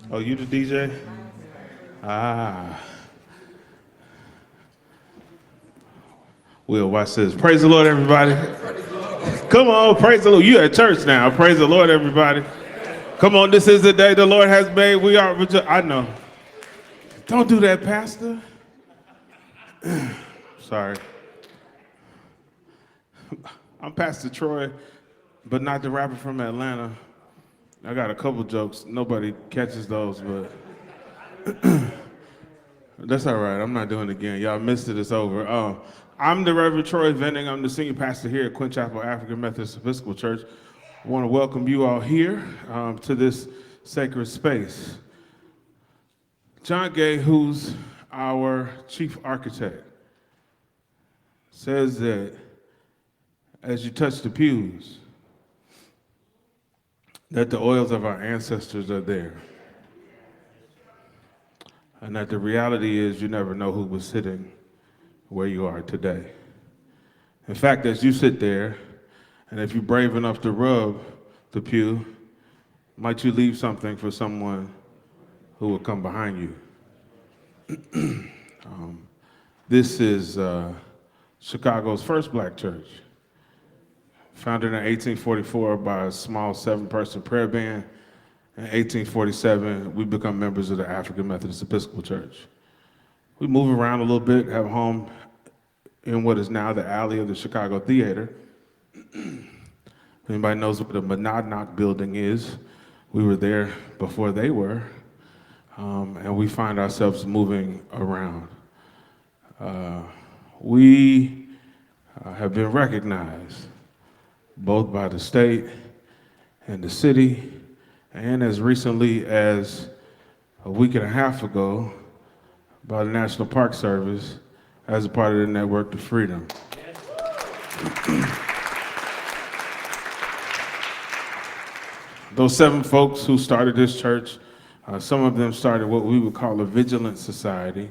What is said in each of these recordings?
Oh, you the DJ? Ah. We'll watch this. Praise the Lord, everybody. Come on, praise the Lord. You at church now. Praise the Lord, everybody. Come on, this is the day the Lord has made. We are. I know. Don't do that, Pastor. Sorry. I'm Pastor Troy, but not the rapper from Atlanta. I got a couple jokes. Nobody catches those, but that's all right. I'm not doing it again. Y'all missed it. It's over. I'm the Reverend Troy Venning. I'm the senior pastor here at Quinn Chapel African Methodist Episcopal Church. I want to welcome you all here to this sacred space. John Gay, who's our chief architect, says that as you touch the pews, that the oils of our ancestors are there. And that the reality is you never know who was sitting where you are today. In fact, as you sit there, and if you're brave enough to rub the pew, might you leave something for someone who will come behind you? This is Chicago's first black church, founded in 1844 by a small 7-person prayer band. In 1847, we become members of the African Methodist Episcopal Church. We move around a little bit, have a home in what is now the alley of the Chicago Theater. Anybody knows what the Monadnock building is? We were there before they were, and we find ourselves moving around. We have been recognized both by the state and the city, and as recently as a week and a half ago, by the National Park Service as a part of the Network to Freedom. Those 7 folks who started this church, some of them started what we would call a vigilant society,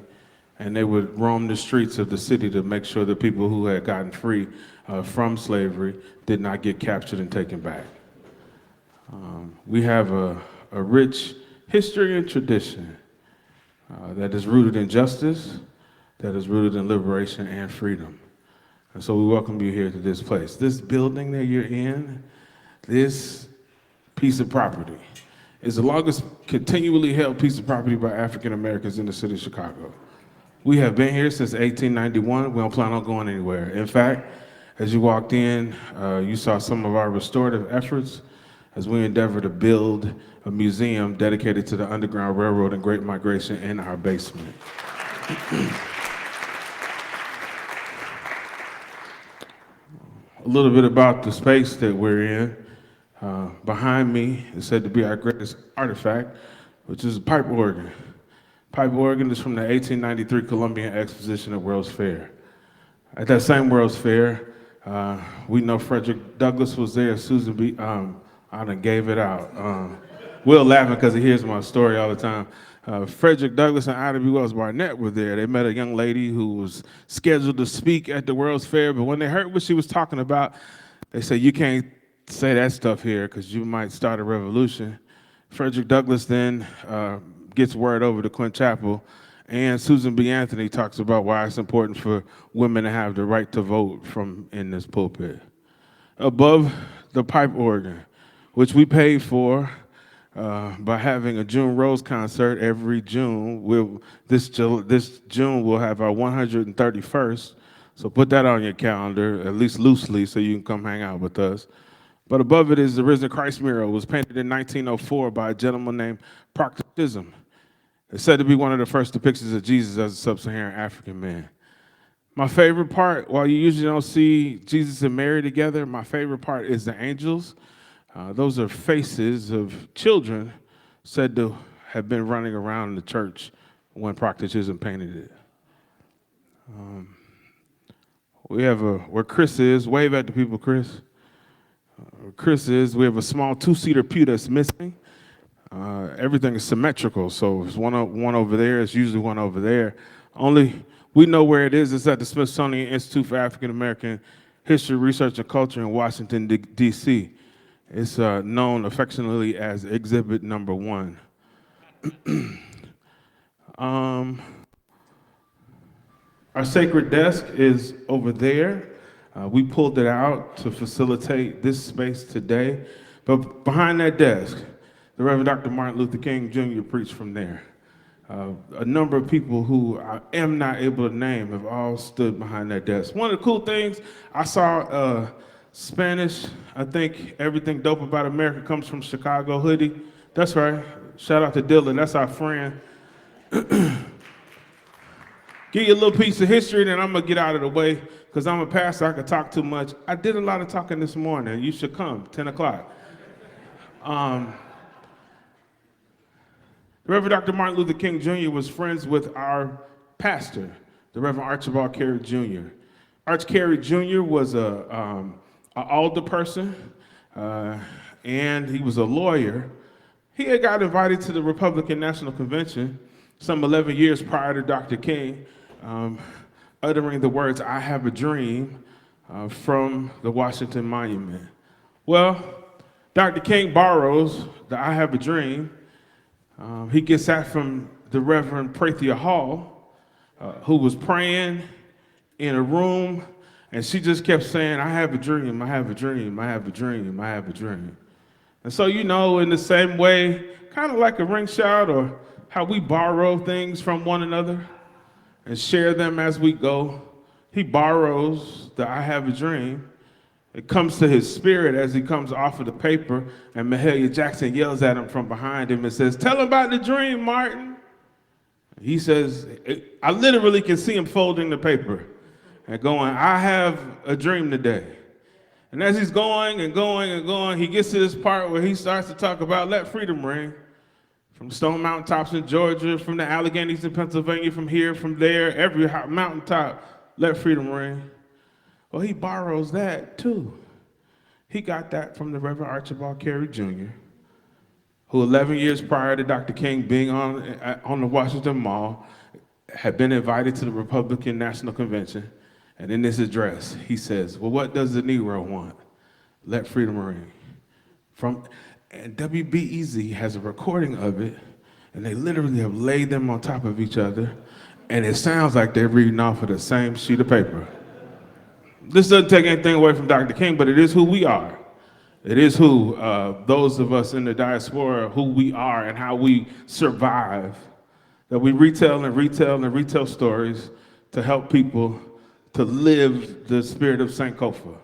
and they would roam the streets of the city to make sure that people who had gotten free from slavery did not get captured and taken back. We have a rich history and tradition that is rooted in justice, that is rooted in liberation and freedom. And so we welcome you here to this place. This building that you're in, this piece of property, is the longest continually held piece of property by African Americans in the city of Chicago. We have been here since 1891. We don't plan on going anywhere. In fact, as you walked in, you saw some of our restorative efforts as we endeavor to build a museum dedicated to the Underground Railroad and Great Migration in our basement. A little bit about the space that we're in. Behind me is said to be our greatest artifact, which is a pipe organ. Pipe organ is from the 1893 Columbian Exposition at World's Fair. At that same World's Fair, we know Frederick Douglass was there, Susan B. I done gave it out. Will laughing because he hears my story all the time. Frederick Douglass and Ida B. Wells Barnett were there. They met a young lady who was scheduled to speak at the World's Fair, but when they heard what she was talking about, they said, "You can't say that stuff here because you might start a revolution." Frederick Douglass then gets word over to Quinn Chapel, and Susan B. Anthony talks about why it's important for women to have the right to vote from in this pulpit. Above the pipe organ, which we paid for by having a June Rose concert every June. This June we'll have our 131st, so put that on your calendar, at least loosely, so you can come hang out with us. But above it is the Risen Christ mural. It was painted in 1904 by a gentleman named Proctor Chisholm. It's said to be one of the first depictions of Jesus as a sub-Saharan African man. My favorite part, while you usually don't see Jesus and Mary together, my favorite part is the angels. Those are faces of children said to have been running around the church when Proctor Chisholm painted it. We have where Chris is. Wave at the people, Chris. Where Chris is, we have a small 2-seater pew that's missing. Everything is symmetrical, so if it's one over there, it's usually one over there. Only we know where it is. It's at the Smithsonian Institute for African American History, Research, and Culture in Washington, D.C. It's known affectionately as Exhibit Number 1. Um, our sacred desk is over there. We pulled it out to facilitate this space today. But behind that desk, the Reverend Dr. Martin Luther King Jr. preached from there. A number of people who I am not able to name have all stood behind that desk. One of the cool things, I saw Spanish, I think everything dope about America comes from Chicago hoodie. That's right. Shout out to Dylan, that's our friend. Give you a little piece of history, then I'm gonna get out of the way, because I'm a pastor, I can talk too much. I did a lot of talking this morning. You should come, 10 o'clock. The Reverend Dr. Martin Luther King Jr. was friends with our pastor, the Reverend Archibald Carey Jr. Arch Carey Jr. was an alder person, and he was a lawyer. He had got invited to the Republican National Convention some 11 years prior to Dr. King, uttering the words, "I have a dream," from the Washington Monument. Well, Dr. King borrows the "I have a dream." He gets that from the Reverend Prathia Hall, who was praying in a room, and she just kept saying, "I have a dream, I have a dream, I have a dream, I have a dream." And so, in the same way, kind of like a ring shout, or how we borrow things from one another and share them as we go, he borrows the "I have a dream." It comes to his spirit as he comes off of the paper, and Mahalia Jackson yells at him from behind him and says, "Tell him about the dream, Martin." He says, I literally can see him folding the paper and going, "I have a dream today." And as he's going and going and going, he gets to this part where he starts to talk about "Let freedom ring." From Stone Mountaintops in Georgia, from the Alleghenies in Pennsylvania, from here, from there, every mountaintop, "Let freedom ring." Well, he borrows that too. He got that from the Reverend Archibald Carey Jr., who 11 years prior to Dr. King being on the Washington Mall, had been invited to the Republican National Convention. And in this address, he says, "Well, what does the Negro want? Let freedom ring." And WBEZ has a recording of it, and they literally have laid them on top of each other, and it sounds like they're reading off of the same sheet of paper. This doesn't take anything away from Dr. King, but it is who we are. It is who, those of us in the diaspora, who we are and how we survive, that we retell and retell and retell stories to help people to live the spirit of Sankofa.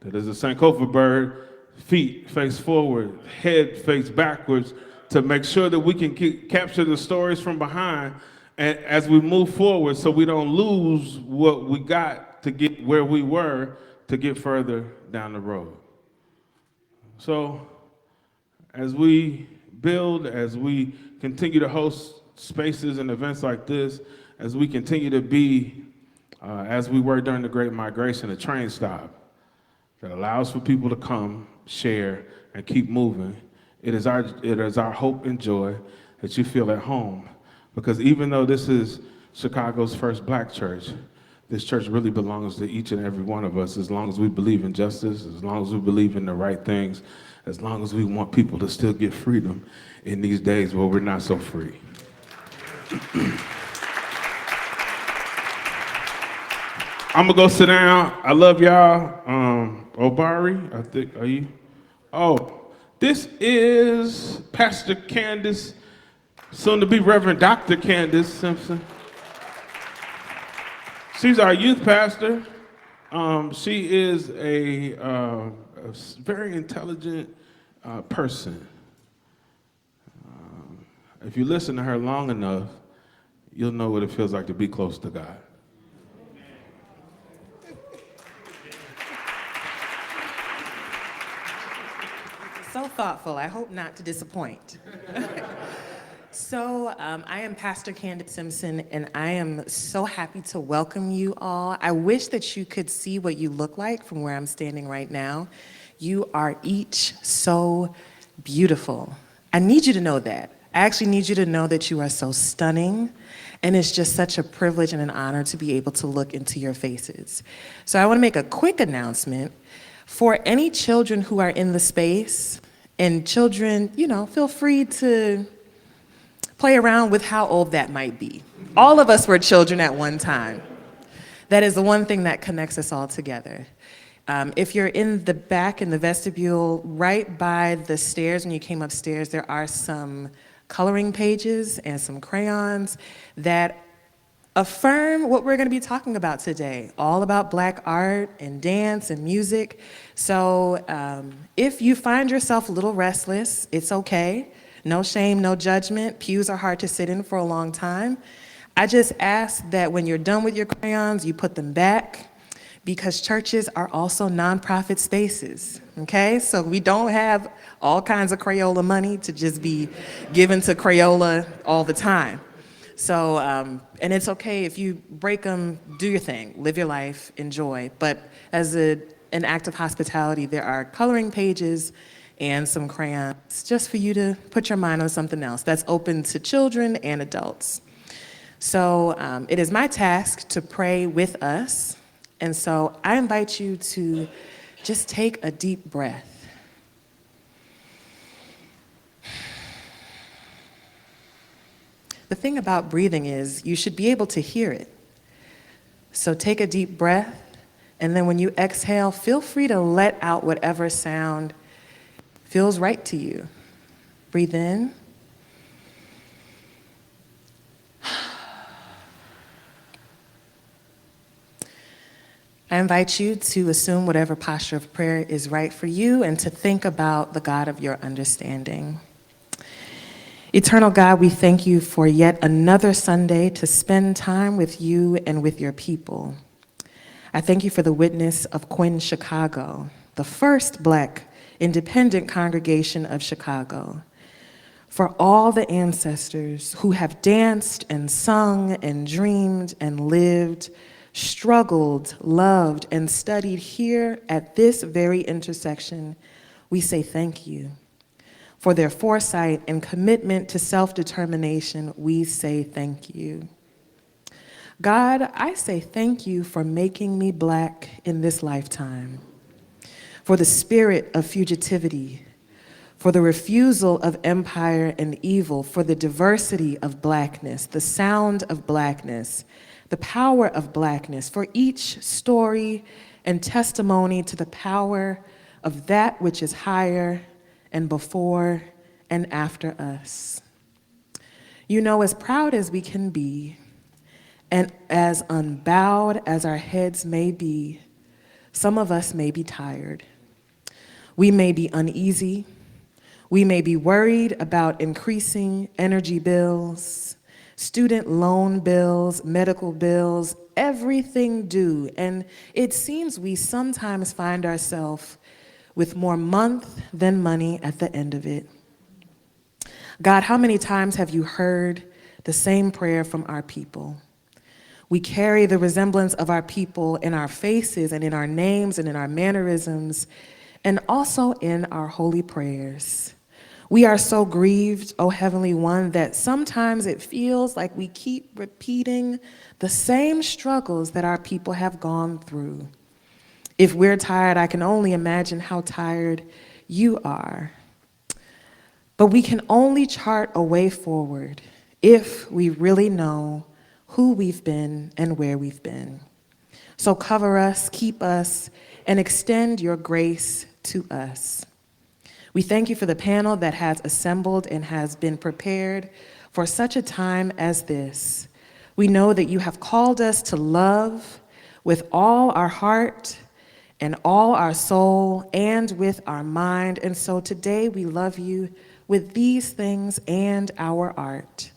That is a Sankofa bird, feet face forward, head face backwards, to make sure that we can capture the stories from behind and as we move forward, so we don't lose what we got to get where we were, to get further down the road. So as we build, as we continue to host spaces and events like this, as we continue to be, as we were during the Great Migration, a train stop that allows for people to come, share, and keep moving, it is our hope and joy that you feel at home. Because even though this is Chicago's first Black church, this church really belongs to each and every one of us, as long as we believe in justice, as long as we believe in the right things, as long as we want people to still get freedom in these days where we're not so free. I'm gonna go sit down. I love y'all. Obari, I think, are you? Oh, this is Pastor Candace, soon to be Reverend Dr. Candace Simpson. She's our youth pastor. She is a very intelligent person. If you listen to her long enough, you'll know what it feels like to be close to God. So thoughtful. I hope not to disappoint. So I am Pastor Candace Simpson, and I am so happy to welcome you all. I wish that you could see what you look like from where I'm standing right now. You are each so beautiful. I need you to know that. I actually need you to know that you are so stunning, and it's just such a privilege and an honor to be able to look into your faces. So I want to make a quick announcement. For any children who are in the space, and children, feel free to play around with how old that might be. All of us were children at one time. That is the one thing that connects us all together. If you're in the back in the vestibule, right by the stairs when you came upstairs, there are some coloring pages and some crayons that affirm what we're going to be talking about today, all about Black art and dance and music. So if you find yourself a little restless, it's okay. No shame, no judgment. Pews are hard to sit in for a long time. I just ask that when you're done with your crayons, you put them back, because churches are also nonprofit spaces, okay? So we don't have all kinds of Crayola money to just be given to Crayola all the time. So, and it's okay if you break them, do your thing, live your life, enjoy. But as an act of hospitality, there are coloring pages and some crayons just for you to put your mind on something else that's open to children and adults. So it is my task to pray with us. And so I invite you to just take a deep breath. The thing about breathing is you should be able to hear it. So take a deep breath, and then when you exhale, feel free to let out whatever sound feels right to you. Breathe in. I invite you to assume whatever posture of prayer is right for you and to think about the God of your understanding. Eternal God, we thank you for yet another Sunday to spend time with you and with your people. I thank you for the witness of Quinn, Chicago, the first Black independent congregation of Chicago, for all the ancestors who have danced and sung and dreamed and lived, struggled, loved, and studied here at this very intersection. We say thank you. For their foresight and commitment to self-determination, we say thank you. God, I say thank you for making me Black in this lifetime, for the spirit of fugitivity, for the refusal of empire and evil, for the diversity of Blackness, the sound of Blackness, the power of Blackness, for each story and testimony to the power of that which is higher and before and after us. You know, as proud as we can be, and as unbowed as our heads may be, some of us may be tired. We may be uneasy. We may be worried about increasing energy bills, student loan bills, medical bills, everything due. And it seems we sometimes find ourselves with more month than money at the end of it. God, how many times have you heard the same prayer from our people? We carry the resemblance of our people in our faces and in our names and in our mannerisms and also in our holy prayers. We are so grieved, O Heavenly One, that sometimes it feels like we keep repeating the same struggles that our people have gone through. If we're tired, I can only imagine how tired you are. But we can only chart a way forward if we really know who we've been and where we've been. So cover us, keep us, and extend your grace to us. We thank you for the panel that has assembled and has been prepared for such a time as this. We know that you have called us to love with all our heart and all our soul and with our mind. And so today we love you with these things and our art.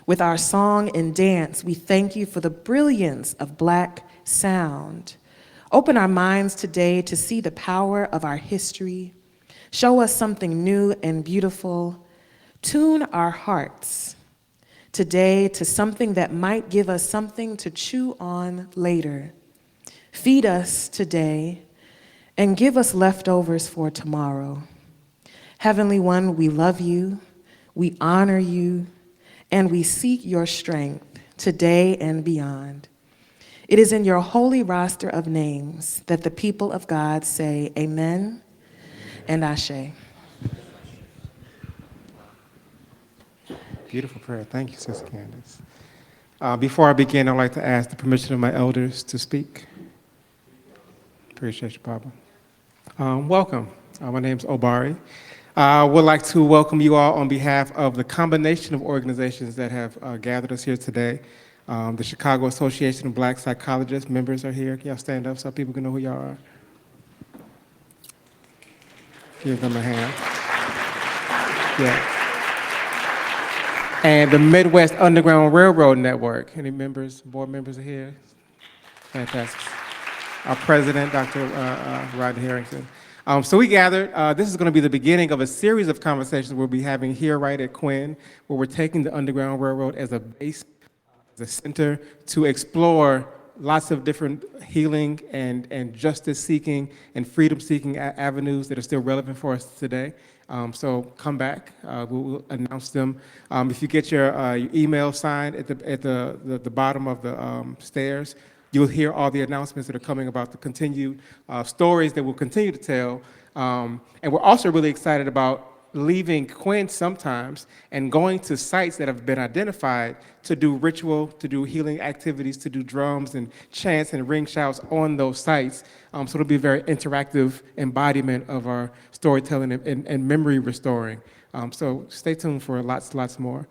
With our song and dance, we thank you for the brilliance of Black sound. Open our minds today to see the power of our history. Show us something new and beautiful. Tune our hearts today to something that might give us something to chew on later. Feed us today and give us leftovers for tomorrow. Heavenly One, we love you, we honor you, and we seek your strength today and beyond. It is in your holy roster of names that the people of God say amen and ashe. Beautiful prayer. Thank you, Sister Candace. Before I begin, I'd like to ask the permission of my elders to speak. Appreciate you, Papa. Welcome. My name's Obari. I would like to welcome you all on behalf of the combination of organizations that have gathered us here today. The Chicago Association of Black Psychologists members are here. Can y'all stand up so people can know who y'all are? Give them a hand. Yeah. And the Midwest Underground Railroad Network. Any members, board members are here? Fantastic. Our president, Dr. Rodney Harrington. So we gathered, this is going to be the beginning of a series of conversations we'll be having here right at Quinn, where we're taking the Underground Railroad as a base, as a center to explore lots of different healing and justice-seeking and freedom-seeking avenues that are still relevant for us today. So come back, we'll announce them. If you get your email signed at the bottom of the stairs, you'll hear all the announcements that are coming about the continued stories that we'll continue to tell. And we're also really excited about leaving Quinn sometimes and going to sites that have been identified to do ritual, to do healing activities, to do drums and chants and ring shouts on those sites. So it'll be a very interactive embodiment of our storytelling and memory restoring. So stay tuned for lots more.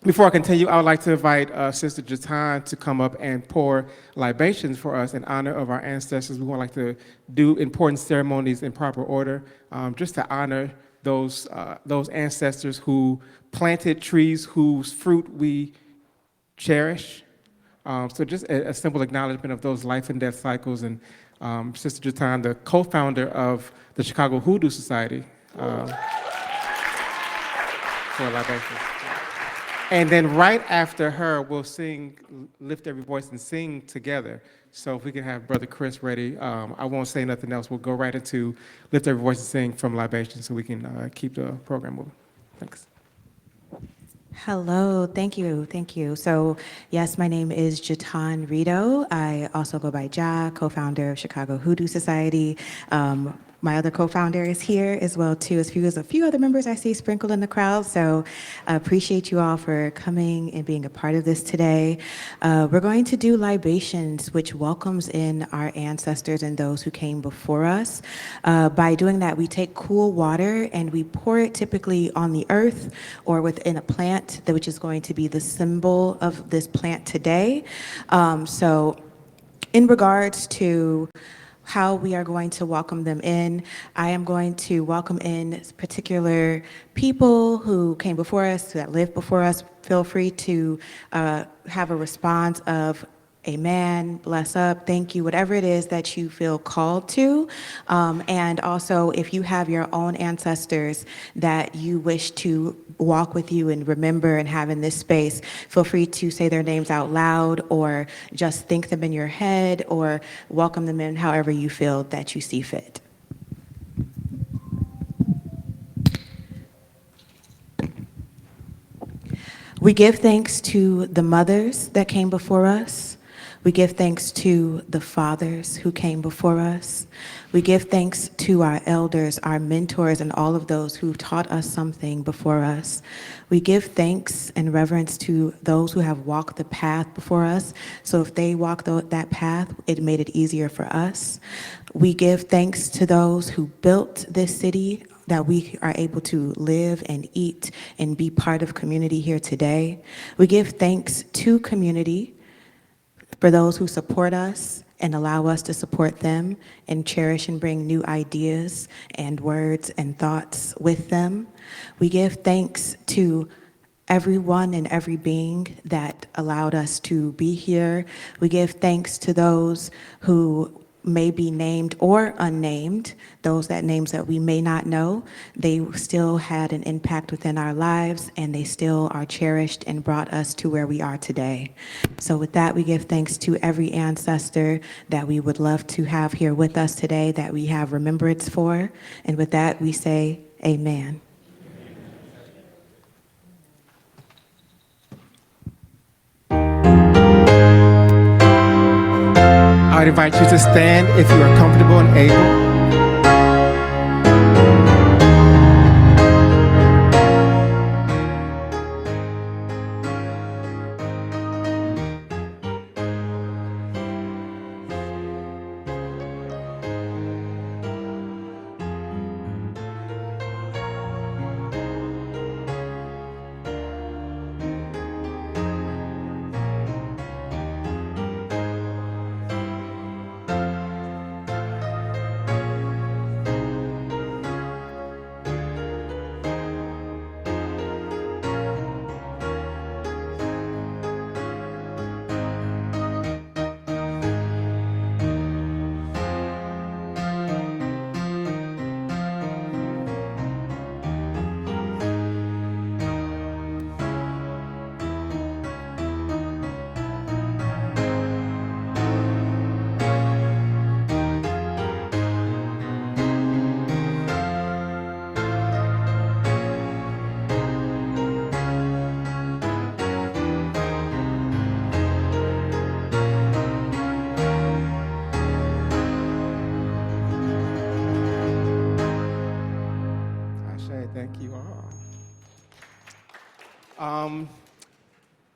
Before I continue, I would like to invite Sister Jatan to come up and pour libations for us in honor of our ancestors. We would like to do important ceremonies in proper order, just to honor those ancestors who planted trees whose fruit we cherish. So just a simple acknowledgement of those life and death cycles. And Sister Jatan, the co-founder of the Chicago Hoodoo Society, for libations. And then right after her, we'll sing, lift every voice and sing together. So if we can have Brother Chris ready, I won't say nothing else. We'll go right into lift every voice and sing from libation so we can keep the program moving. Thanks. Hello, thank you. So yes, my name is Jatan Rito. I also go by Ja, co-founder of Chicago Hoodoo Society. My other co-founder is here as well too, as a few other members I see sprinkled in the crowd. So I appreciate you all for coming and being a part of this today. We're going to do libations, which welcomes in our ancestors and those who came before us. By doing that, we take cool water and we pour it typically on the earth or within a plant, which is going to be the symbol of this plant today. So in regards to how we are going to welcome them in, I am going to welcome in particular people who came before us, that lived before us. Feel free to have a response of amen, bless up, thank you, whatever it is that you feel called to. And also, if you have your own ancestors that you wish to walk with you and remember and have in this space, feel free to say their names out loud or just think them in your head or welcome them in however you feel that you see fit. We give thanks to the mothers that came before us. We give thanks to the fathers who came before us. We give thanks to our elders, our mentors, and all of those who taught us something before us. We give thanks and reverence to those who have walked the path before us. So if they walked that path, it made it easier for us. We give thanks to those who built this city, that we are able to live and eat and be part of community here today. We give thanks to community for those who support us and allow us to support them and cherish and bring new ideas and words and thoughts with them. We give thanks to everyone and every being that allowed us to be here. We give thanks to those who may be named or unnamed, those names that we may not know. They still had an impact within our lives and they still are cherished and brought us to where we are today. So with that, we give thanks to every ancestor that we would love to have here with us today, that we have remembrance for. And with that, we say amen. I would invite you to stand if you are comfortable and able.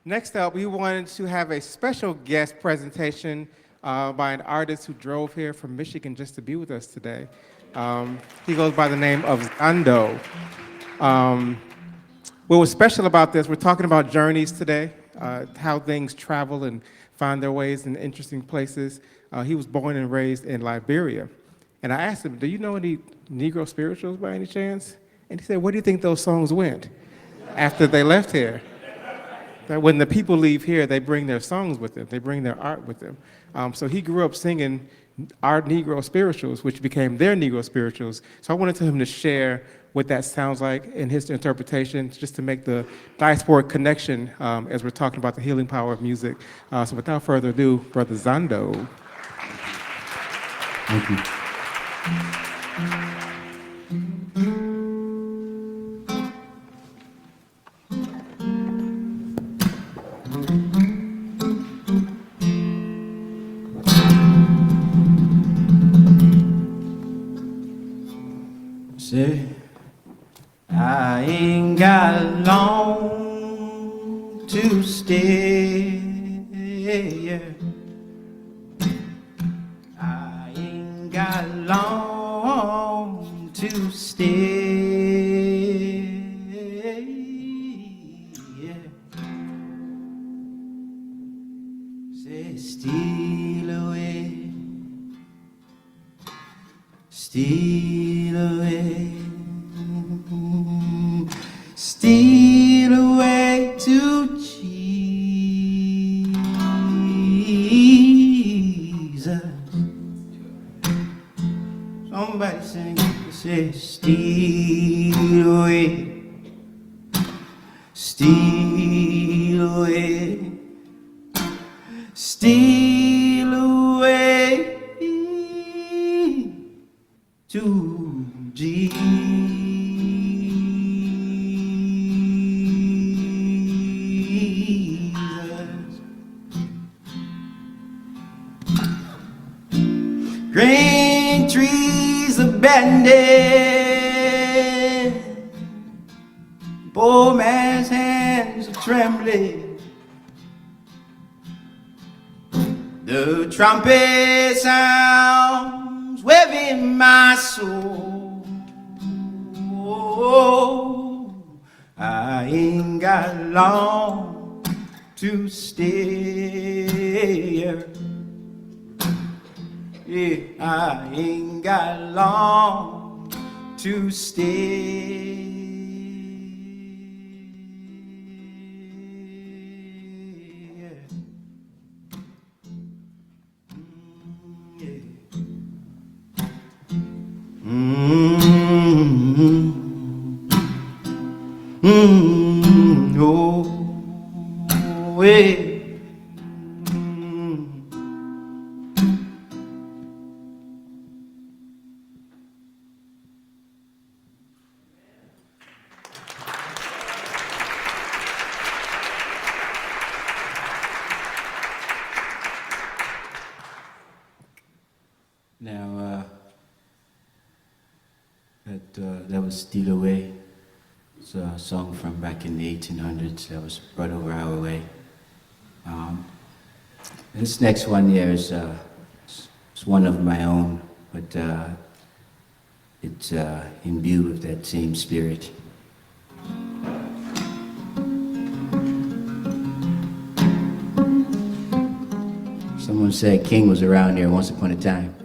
Next up, we wanted to have a special guest presentation by an artist who drove here from Michigan just to be with us today. He goes by the name of Zando. What was special about this, we're talking about journeys today, how things travel and find their ways in interesting places. He was born and raised in Liberia. And I asked him, do you know any Negro spirituals by any chance? And he said, where do you think those songs went after they left here? That when the people leave here, they bring their songs with them. They bring their art with them. So he grew up singing our Negro spirituals, which became their Negro spirituals. So I wanted him to share what that sounds like in his interpretation, just to make the diasporic connection as we're talking about the healing power of music. So without further ado, Brother Zando. Thank you. Say, I ain't got long to stay. I ain't got long to stay. Say, steal away, steal away, steal away to Jesus. Somebody sing, say, steal away, steal away, steal away to Jesus. Green trees abandoned, poor man's hands are trembling. The trumpet sounds waving my soul. I ain't got long to stay. Yeah, I ain't got long to stay. Oh, yeah. Now, that was Steal Away. It's a song from back in the 1800s that was brought over our way. This next one here is one of my own, but it's imbued with that same spirit. Someone said King was around here once upon a time.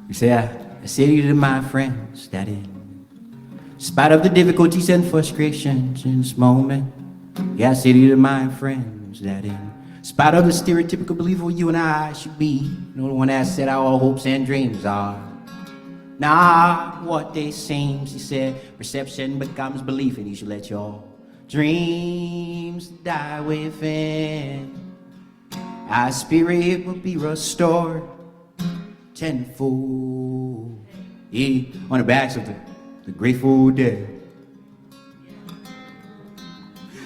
You say, I say to you, to my friends, that in spite of the difficulties and frustrations in this moment, yeah, I say to you, to my friends, that in spite of the stereotypical belief of you and I should be, you know, the one that said our hopes and dreams are not what they seem. He said, perception becomes belief, and you should let your dreams die within. Our spirit will be restored tenfold. Yeah, on the backs of the Grateful Dead.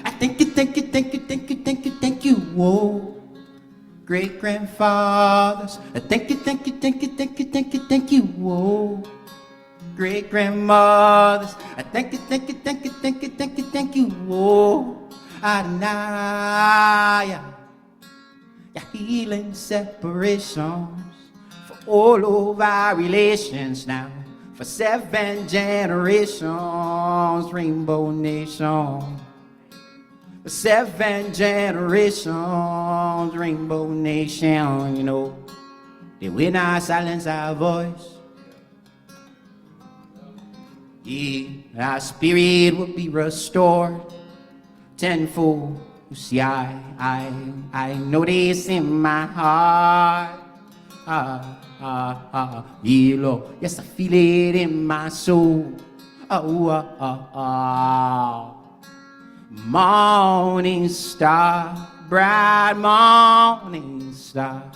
I thank you, thank you, thank you, thank you, thank you, thank you, whoa, great grandfathers. I thank you, thank you, thank you, thank you, thank you, thank you, whoa, great grandmothers. I thank you, thank you, thank you, thank you, thank you, thank you. Oh, Adonai, your healing separations for all of our relations now. For 7 generations, Rainbow Nation. For 7 generations, Rainbow Nation, you know, they will not silence our voice. Yeah, our spirit will be restored tenfold. You see, I know this in my heart. Yeah, Lord, yes, I feel it in my soul. Morning star, bright morning star,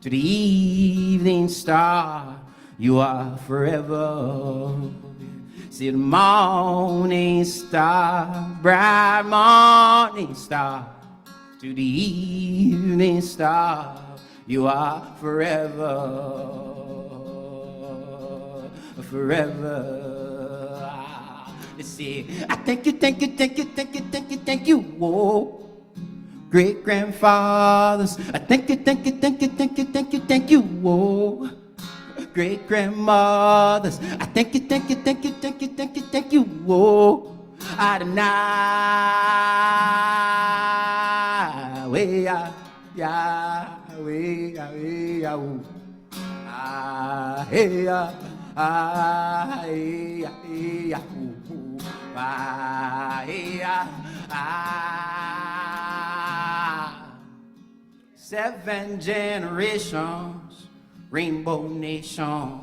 to the evening star, you are forever. See the morning star, bright morning star, to the evening star, you are forever, forever. Let's see. I thank you, thank you, thank you, thank you, thank you, thank you. Whoa. Great grandfathers. I thank you, thank you, thank you, thank you, thank you, thank you. Whoa. Great grandmothers. I thank you, thank you, thank you, thank you, thank you, thank you. Whoa. Adonai. Way ya, way ya, way ya. Hey ya, hey ya, hey ya. Hey ya, 7 generations, Rainbow Nation.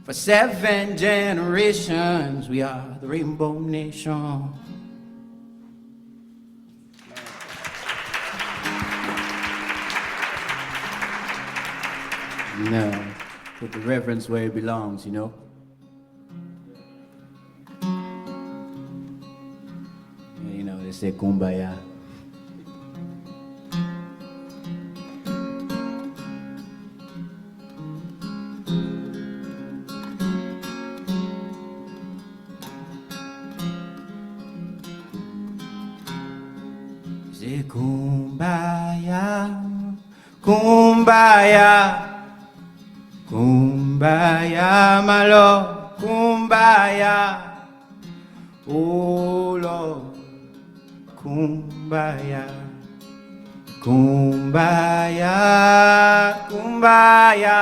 For 7 generations, we are the Rainbow Nation. No, put the reverence where it belongs, you know. You know, they say kumbaya. Say kumbaya, kumbaya. Kumbaya, my Lord, kumbaya, oh Lord, kumbaya, kumbaya, kumbaya,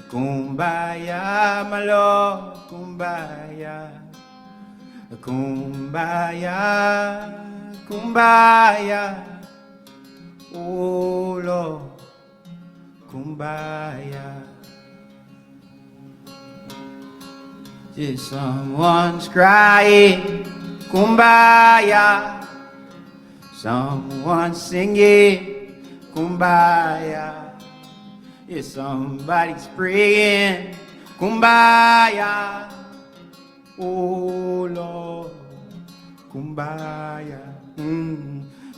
kumbaya, my Lord, kumbaya, kumbaya, kumbaya, oh Lord. Kumbaya. Just someone's crying, kumbaya. Someone's singing, kumbaya. Yeah, somebody's praying, kumbaya. Oh Lord, kumbaya.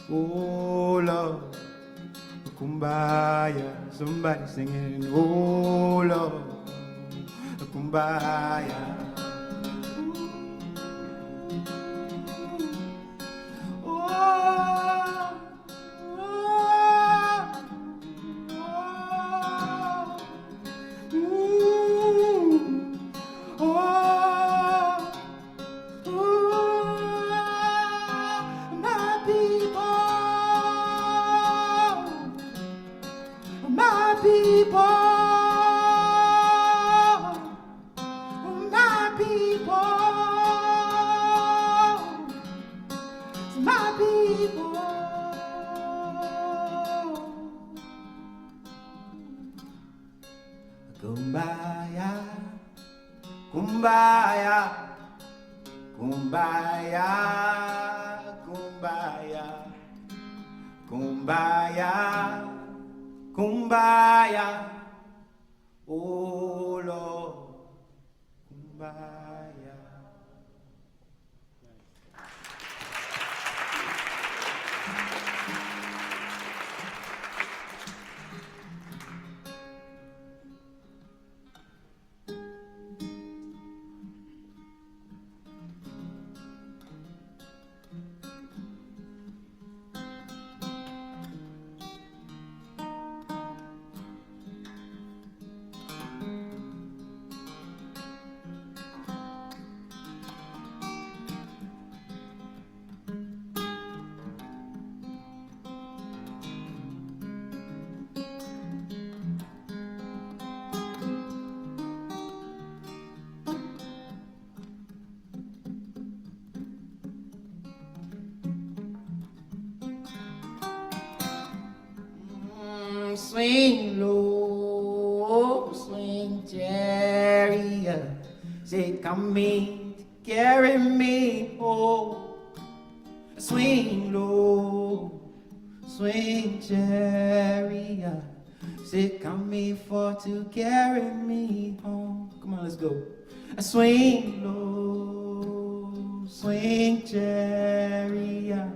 Oh Lord. Kumbaya, somebody singing, oh Lord, kumbaya. Oh, oh, oh, my people. My people, my people, my people. Kumbaya, kumbaya, kumbaya, kumbaya, kumbaya. Kumbaya, oh Lord, kumbaya. swing low, swing chariot. Say, come in to carry me home. Swing low, swing chariot. Say, come in for to carry me home. Come on, let's go. Swing low, swing chariot.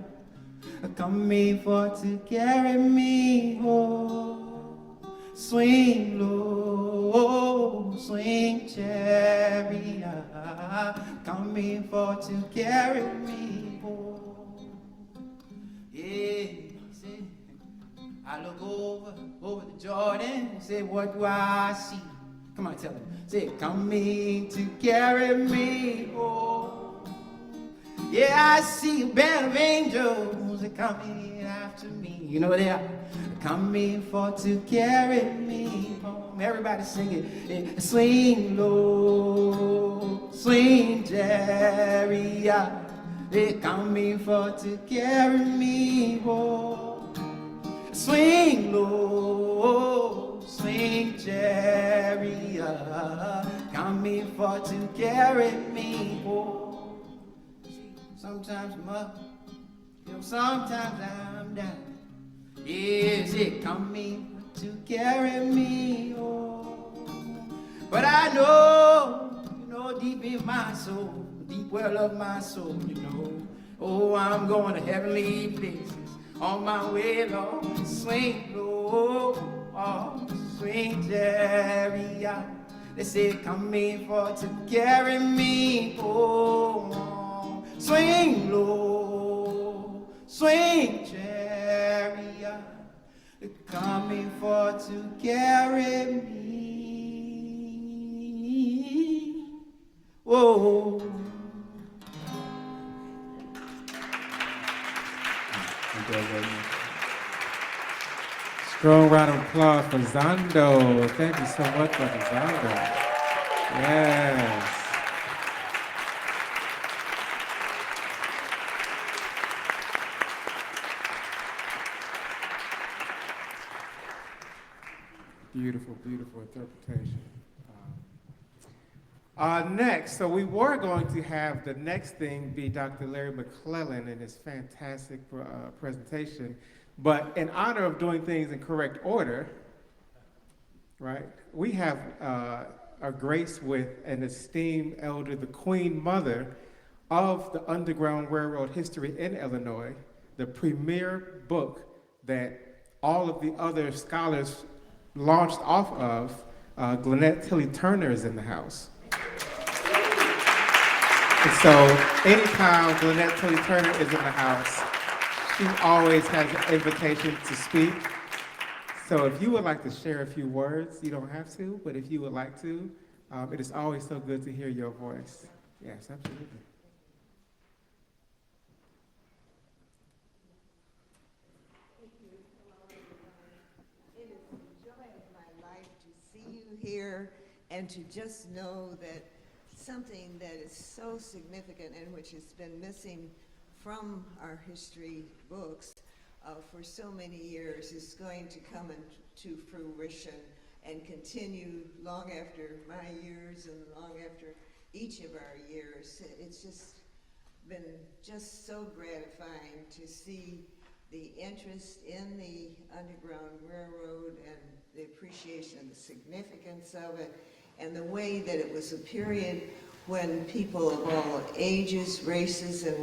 Come in for to carry me home. Swing low, swing chariot. Come in for to carry me home. Yeah, say, I look over the Jordan. Say, what do I see? Come on, tell him. Say, come in to carry me home. Yeah, I see a band of angels are coming after me. You know they are coming for to carry me home. Everybody sing it. Yeah. Swing low, swing chariot. They're coming for to carry me home. Swing low, swing chariot. Coming for to carry me home. Sometimes I'm up, sometimes I'm down. Is it coming to carry me home? But I know, deep in my soul, deep well of my soul, oh, I'm going to heavenly places. On my way, Lord, swing low, oh, swing chariot. They say, come in for to carry me home. Swing low, swing chariot, coming for to carry me. Whoa. Strong round of applause for Zondo. Thank you so much, Dr. Zondo. Yes. Beautiful, beautiful interpretation. Next, so we were going to have the next thing be Dr. Larry McClellan and his fantastic presentation, but in honor of doing things in correct order, right, we have a grace with an esteemed elder, the Queen Mother of the Underground Railroad history in Illinois, the premier book that all of the other scholars launched off of. Gwinnett Tilly Turner is in the house. And so anytime Gwinnett Tilly Turner is in the house, she always has an invitation to speak. So if you would like to share a few words, you don't have to, but if you would like to, it is always so good to hear your voice. Yes, absolutely. Here and to just know that something that is so significant and which has been missing from our history books for so many years is going to come into fruition and continue long after my years and long after each of our years. It's just been just so gratifying to see the interest in the Underground Railroad and the appreciation of the significance of it, and the way that it was a period when people of all ages, races, and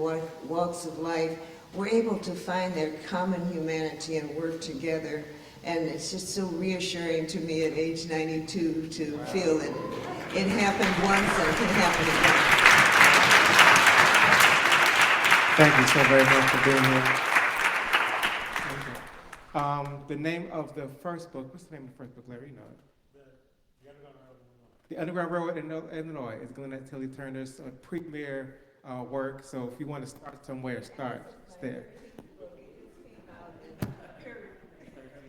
walks of life were able to find their common humanity and work together. And it's just so reassuring to me at age 92 to feel that it happened once and it can happen again. Thank you so very much for being here. The name of the first book, what's the name of the first book, Larry? You know it. The Underground Railroad in Illinois is Gwinnett Tilly Turner's premier work. So if you want to start somewhere, start there.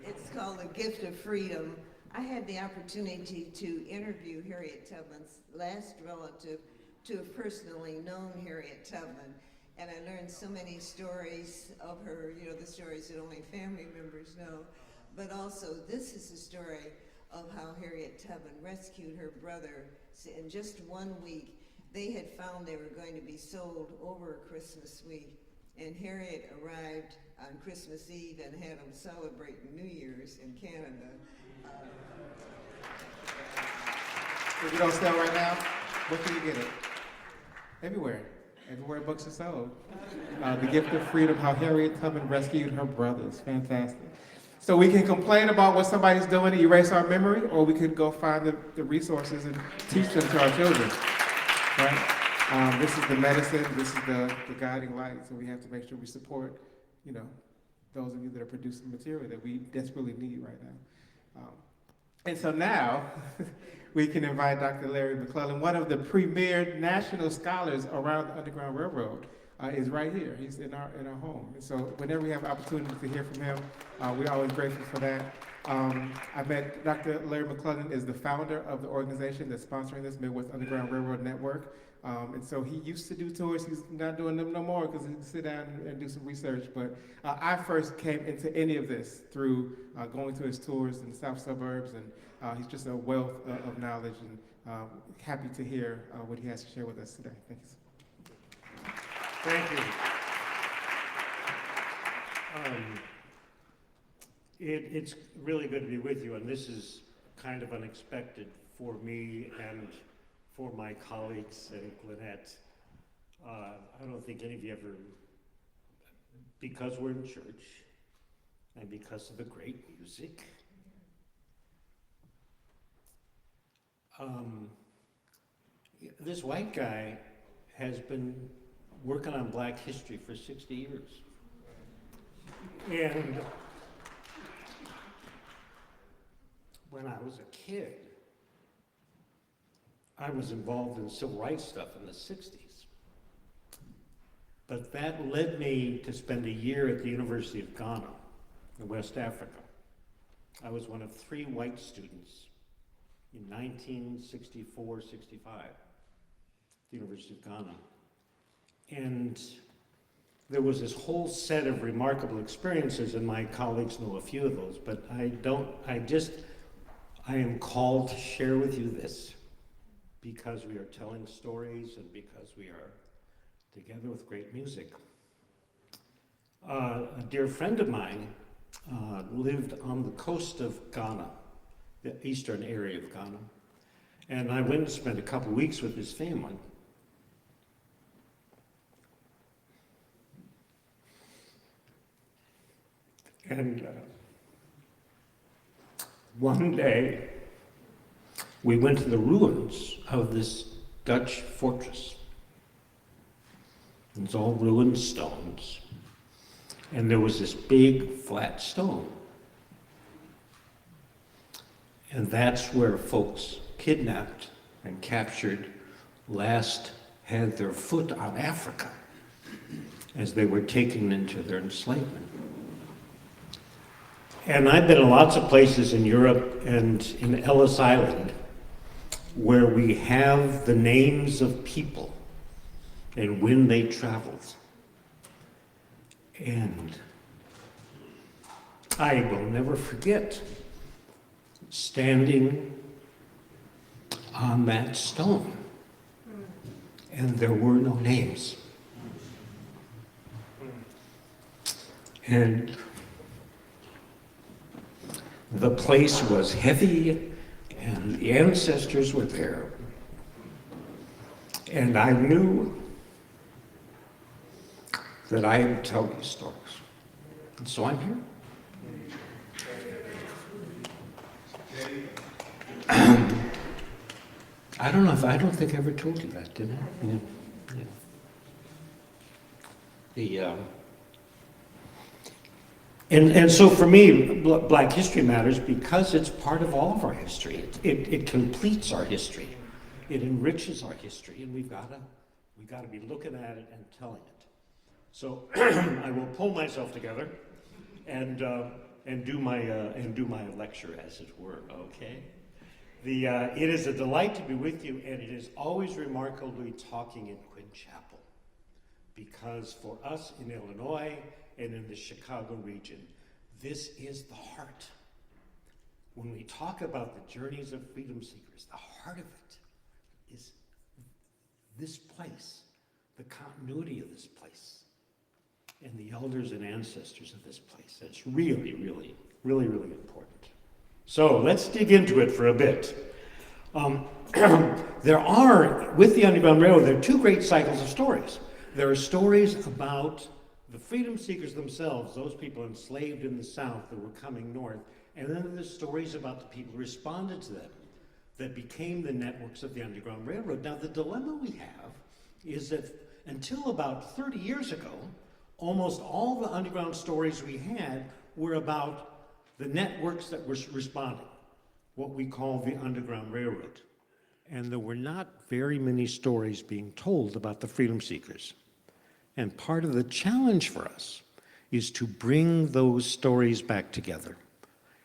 It's called The Gift of Freedom. I had the opportunity to interview Harriet Tubman's last relative to have personally known Harriet Tubman. And I learned so many stories of her, the stories that only family members know. but also this is the story of how Harriet Tubman rescued her brother in just 1 week. They had found they were going to be sold over Christmas week, and Harriet arrived on Christmas Eve and had them celebrate New Year's in Canada. If you don't sell right now, where can you get it? Everywhere. Everywhere books are sold. The Gift of Freedom, how Harriet Tubman rescued her brothers. Fantastic. So we can complain about what somebody's doing to erase our memory, or we could go find the resources and teach them to our children. Right? This is the medicine, this is the guiding light, so we have to make sure we support, those of you that are producing material that we desperately need right now. And so now, we can invite Dr. Larry McClellan, one of the premier national scholars around the Underground Railroad, is right here. He's in our home. And so whenever we have opportunity to hear from him, we're always grateful for that. I met Dr. Larry McClellan is the founder of the organization that's sponsoring this, Midwest Underground Railroad Network. And so he used to do tours. He's not doing them no more because he can sit down and do some research. But I first came into any of this through going to his tours in the South Suburbs, and he's just a wealth of knowledge, and happy to hear what he has to share with us today. Thank you. Thank you. It's really good to be with you, and this is kind of unexpected for me and for my colleagues and Gwinnett. I don't think any of you ever, because we're in church and because of the great music, this white guy has been working on Black history for 60 years. And when I was a kid, I was involved in civil rights stuff in the 60s. But that led me to spend a year at the University of Ghana in West Africa. I was one of 3 white students in 1964, 65, at the University of Ghana. And there was this whole set of remarkable experiences, and my colleagues know a few of those, but I am called to share with you this because we are telling stories and because we are together with great music. A dear friend of mine lived on the coast of Ghana, the eastern area of Ghana, and I went and spent a couple weeks with his family. And one day, we went to the ruins of this Dutch fortress. It's all ruined stones. And there was this big flat stone. And that's where folks kidnapped and captured last had their foot on Africa as they were taken into their enslavement. And I've been in lots of places in Europe and in Ellis Island where we have the names of people and when they traveled. And I will never forget standing on that stone, and there were no names. And the place was heavy, and the ancestors were there. And I knew that I would tell these stories. And so I'm here. I don't think I ever told you that, did I? Yeah. And so for me, Black History matters because it's part of all of our history. It completes our history. It enriches our history, and we've got to be looking at it and telling it. So I will pull myself together and do my lecture, as it were. Okay. It is a delight to be with you, and it is always remarkably talking in Quinn Chapel, because for us in Illinois and in the Chicago region, this is the heart when we talk about the journeys of freedom seekers, the heart of it is this place, the continuity of this place, and the elders and ancestors of this place. It's really, really, really, really important. So let's dig into it for a bit. There are, with the Underground Railroad, there are two great cycles of stories. There are stories about the freedom seekers themselves, those people enslaved in the South that were coming north, and then there's stories about the people who responded to them that became the networks of the Underground Railroad. Now, the dilemma we have is that until about 30 years ago, almost all the underground stories we had were about the networks that were responding, what we call the Underground Railroad. And there were not very many stories being told about the freedom seekers. And part of the challenge for us is to bring those stories back together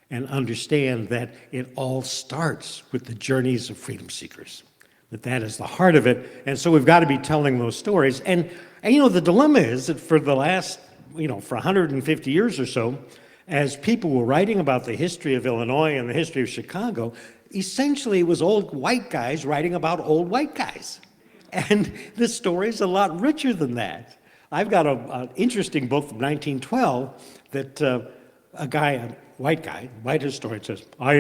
and understand that it all starts with the journeys of freedom seekers, that is the heart of it. And so we've got to be telling those stories. And you know, the dilemma is that for the last, for 150 years or so, as people were writing about the history of Illinois and the history of Chicago, essentially it was old white guys writing about old white guys. And the story is a lot richer than that. I've got an interesting book from 1912 that a white historian says, I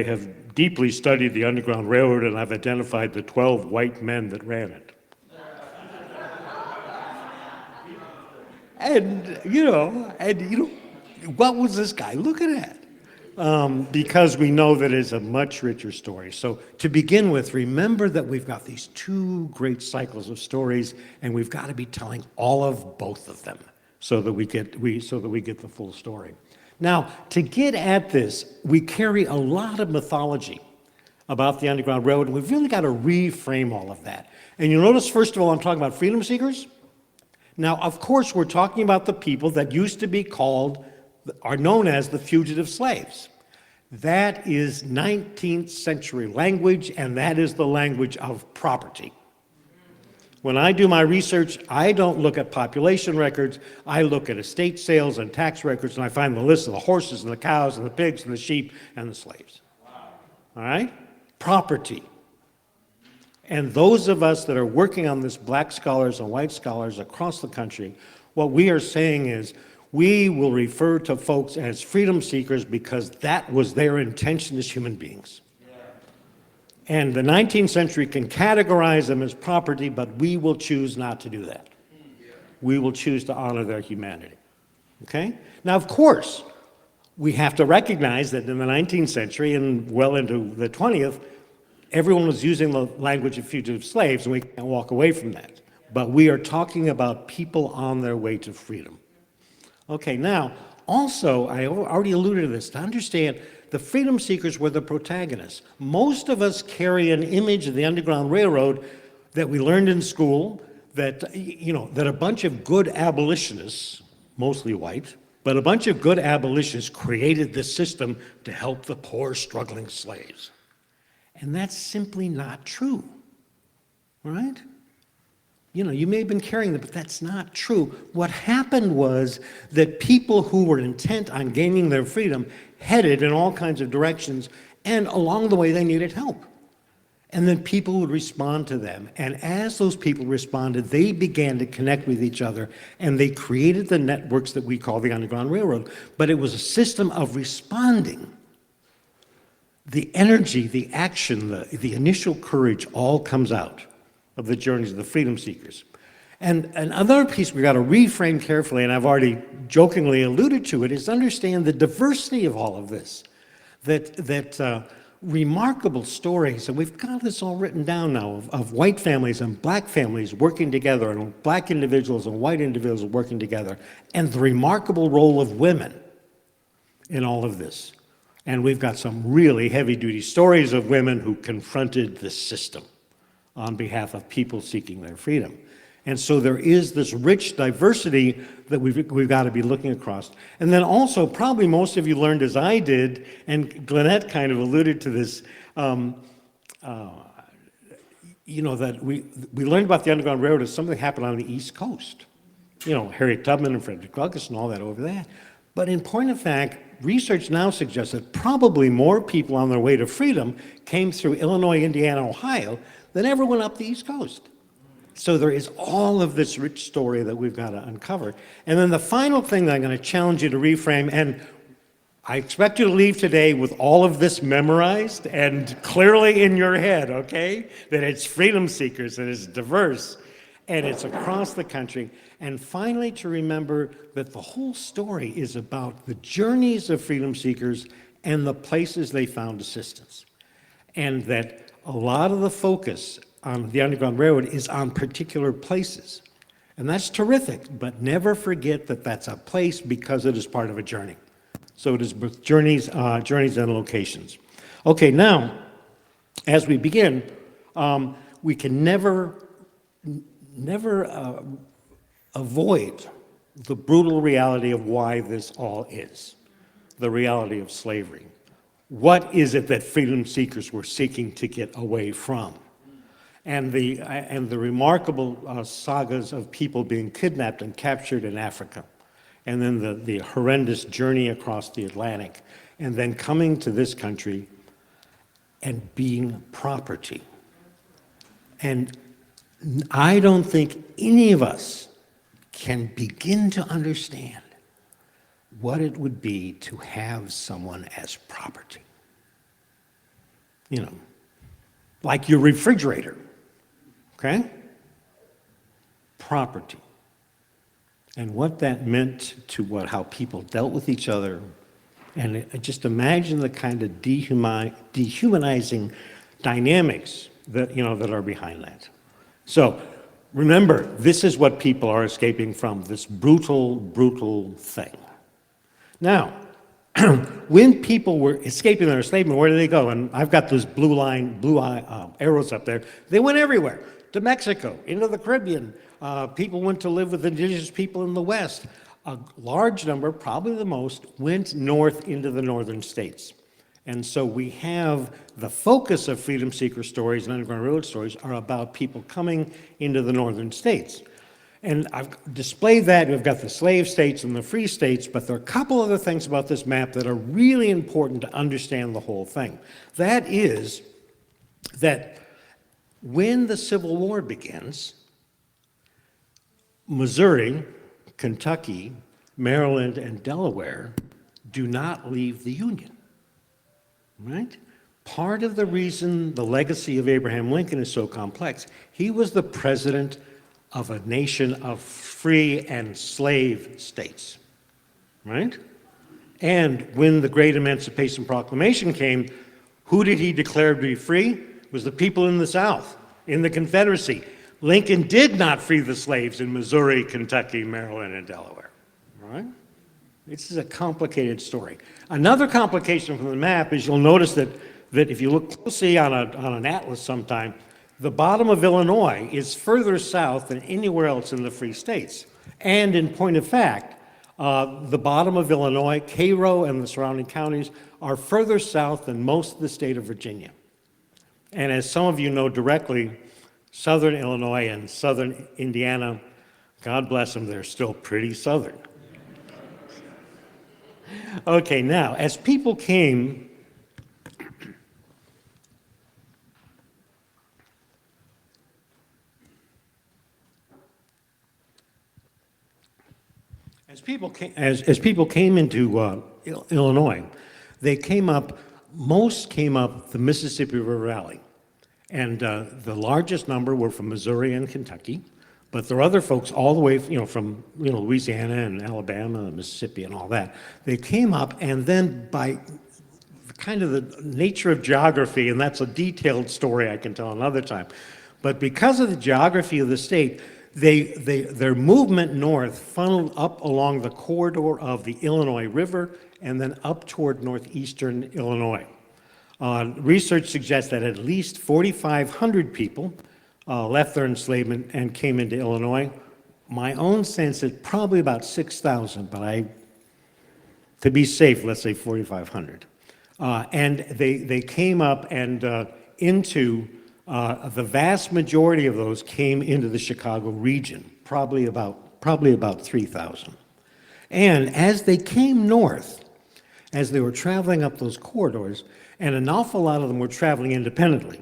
have deeply studied the Underground Railroad and I've identified the 12 white men that ran it. And what was this guy looking at? Because we know that it's a much richer story. So to begin with, remember that we've got these two great cycles of stories, and we've got to be telling all of both of them so that we get the full story. Now, to get at this, we carry a lot of mythology about the Underground Railroad, and we've really got to reframe all of that. And you'll notice, first of all, I'm talking about freedom seekers. Now, of course, we're talking about the people that used to be called, are known as the fugitive slaves. That is 19th century language, and that is the language of property. When I do my research, I don't look at population records, I look at estate sales and tax records, and I find the list of the horses and the cows and the pigs and the sheep and the slaves. Wow. All right? Property. And those of us that are working on this, black scholars and white scholars across the country, what we are saying is we will refer to folks as freedom seekers because that was their intention as human beings. Yeah. And the 19th century can categorize them as property, but we will choose not to do that. Yeah. We will choose to honor their humanity. Okay? Now, of course, we have to recognize that in the 19th century and well into the 20th, everyone was using the language of fugitive slaves, and we can't walk away from that. But we are talking about people on their way to freedom. Okay, now, also, I already alluded to this, to understand the freedom seekers were the protagonists. Most of us carry an image of the Underground Railroad that we learned in school, that, that a bunch of good abolitionists, mostly white, but a bunch of good abolitionists created this system to help the poor, struggling slaves. And that's simply not true, right? You may have been carrying them, but that's not true. What happened was that people who were intent on gaining their freedom headed in all kinds of directions, and along the way they needed help. And then people would respond to them. And as those people responded, they began to connect with each other, and they created the networks that we call the Underground Railroad. But it was a system of responding. The energy, the action, the initial courage all comes out of the journeys of the freedom seekers. And another piece we got to reframe carefully, and I've already jokingly alluded to it, is understand the diversity of all of this. That remarkable stories, and we've got this all written down now, of white families and black families working together, and black individuals and white individuals working together, and the remarkable role of women in all of this. And we've got some really heavy-duty stories of women who confronted this system on behalf of people seeking their freedom. And so there is this rich diversity that we've got to be looking across. And then also, probably most of you learned as I did, and Glenette kind of alluded to this, that we learned about the Underground Railroad as something that happened on the East Coast. Harriet Tubman and Frederick Douglass and all that over there. But in point of fact, research now suggests that probably more people on their way to freedom came through Illinois, Indiana, Ohio than ever went up the East Coast. So there is all of this rich story that we've got to uncover. And then the final thing that I'm going to challenge you to reframe, and I expect you to leave today with all of this memorized and clearly in your head, okay? That it's freedom seekers, and it's diverse, and it's across the country. And finally, to remember that the whole story is about the journeys of freedom seekers and the places they found assistance. And that a lot of the focus on the Underground Railroad is on particular places. And that's terrific, but never forget that that's a place because it is part of a journey. So it is both journeys and locations. Okay, now, as we begin, we can never avoid the brutal reality of why this all is, the reality of slavery. What is it that freedom seekers were seeking to get away from? And the remarkable sagas of people being kidnapped and captured in Africa, and then the horrendous journey across the Atlantic, and then coming to this country and being property. And I don't think any of us can begin to understand what it would be to have someone as property. You know, like your refrigerator, okay? Property. And what that meant to how people dealt with each other. And just imagine the kind of dehumanizing dynamics that, that are behind that. So remember, this is what people are escaping from, this brutal, brutal thing. Now, when people were escaping their enslavement, where did they go? And I've got those blue arrows up there. They went everywhere. To Mexico, into the Caribbean. People went to live with indigenous people in the West. A large number, probably the most, went north into the northern states. And so we have the focus of freedom seeker stories and Underground Railroad stories are about people coming into the northern states. And I've displayed that. We've got the slave states and the free states, but there are a couple other things about this map that are really important to understand the whole thing. That is that when the Civil War begins, Missouri, Kentucky, Maryland, and Delaware do not leave the Union, right? Part of the reason the legacy of Abraham Lincoln is so complex, he was the president of a nation of free and slave states, right? And when the Great Emancipation Proclamation came, who did he declare to be free? It was the people in the South, in the Confederacy. Lincoln did not free the slaves in Missouri, Kentucky, Maryland, and Delaware, right? This is a complicated story. Another complication from the map is you'll notice that if you look closely on an atlas sometime, the bottom of Illinois is further south than anywhere else in the free states. And in point of fact, the bottom of Illinois, Cairo and the surrounding counties are further south than most of the state of Virginia. And as some of you know directly, southern Illinois and southern Indiana, God bless them, they're still pretty southern. Okay, now, as people came As people came into Illinois, most came up the Mississippi River Valley. And the largest number were from Missouri and Kentucky, but there are other folks all the way, from Louisiana and Alabama and Mississippi and all that. They came up, and then by kind of the nature of geography, and that's a detailed story I can tell another time, but because of the geography of the state, their movement north funneled up along the corridor of the Illinois River and then up toward northeastern Illinois. Research suggests that at least 4,500 people left their enslavement and came into Illinois. My own sense is probably about 6,000, but to be safe, let's say 4,500. And they came up and into the vast majority of those came into the Chicago region, probably about 3,000. And as they came north, as they were traveling up those corridors, and an awful lot of them were traveling independently,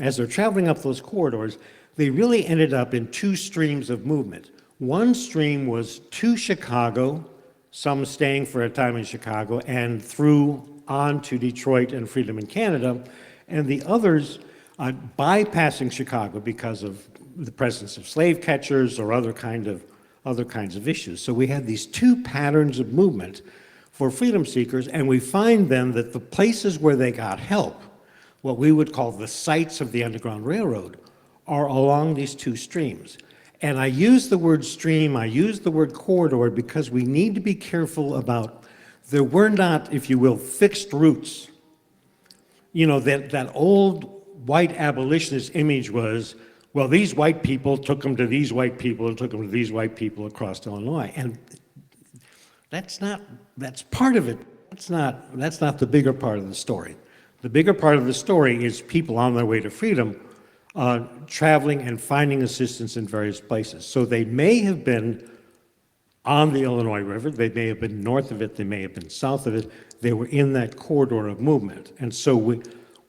as they're traveling up those corridors, they really ended up in two streams of movement. One stream was to Chicago, some staying for a time in Chicago, and through on to Detroit and Freedom in Canada, and the others bypassing Chicago because of the presence of slave catchers or other kinds of issues. So we had these two patterns of movement for freedom seekers, and we find then that the places where they got help, what we would call the sites of the Underground Railroad, are along these two streams. And I use the word stream, I use the word corridor because we need to be careful about, there were not, if you will, fixed routes. You know, that old white abolitionist image was, well, these white people took them to these white people and took them to these white people across Illinois. And that's part of it. That's not the bigger part of the story. The bigger part of the story is people on their way to freedom traveling and finding assistance in various places. So they may have been on the Illinois River, they may have been north of it, they may have been south of it, they were in that corridor of movement. And so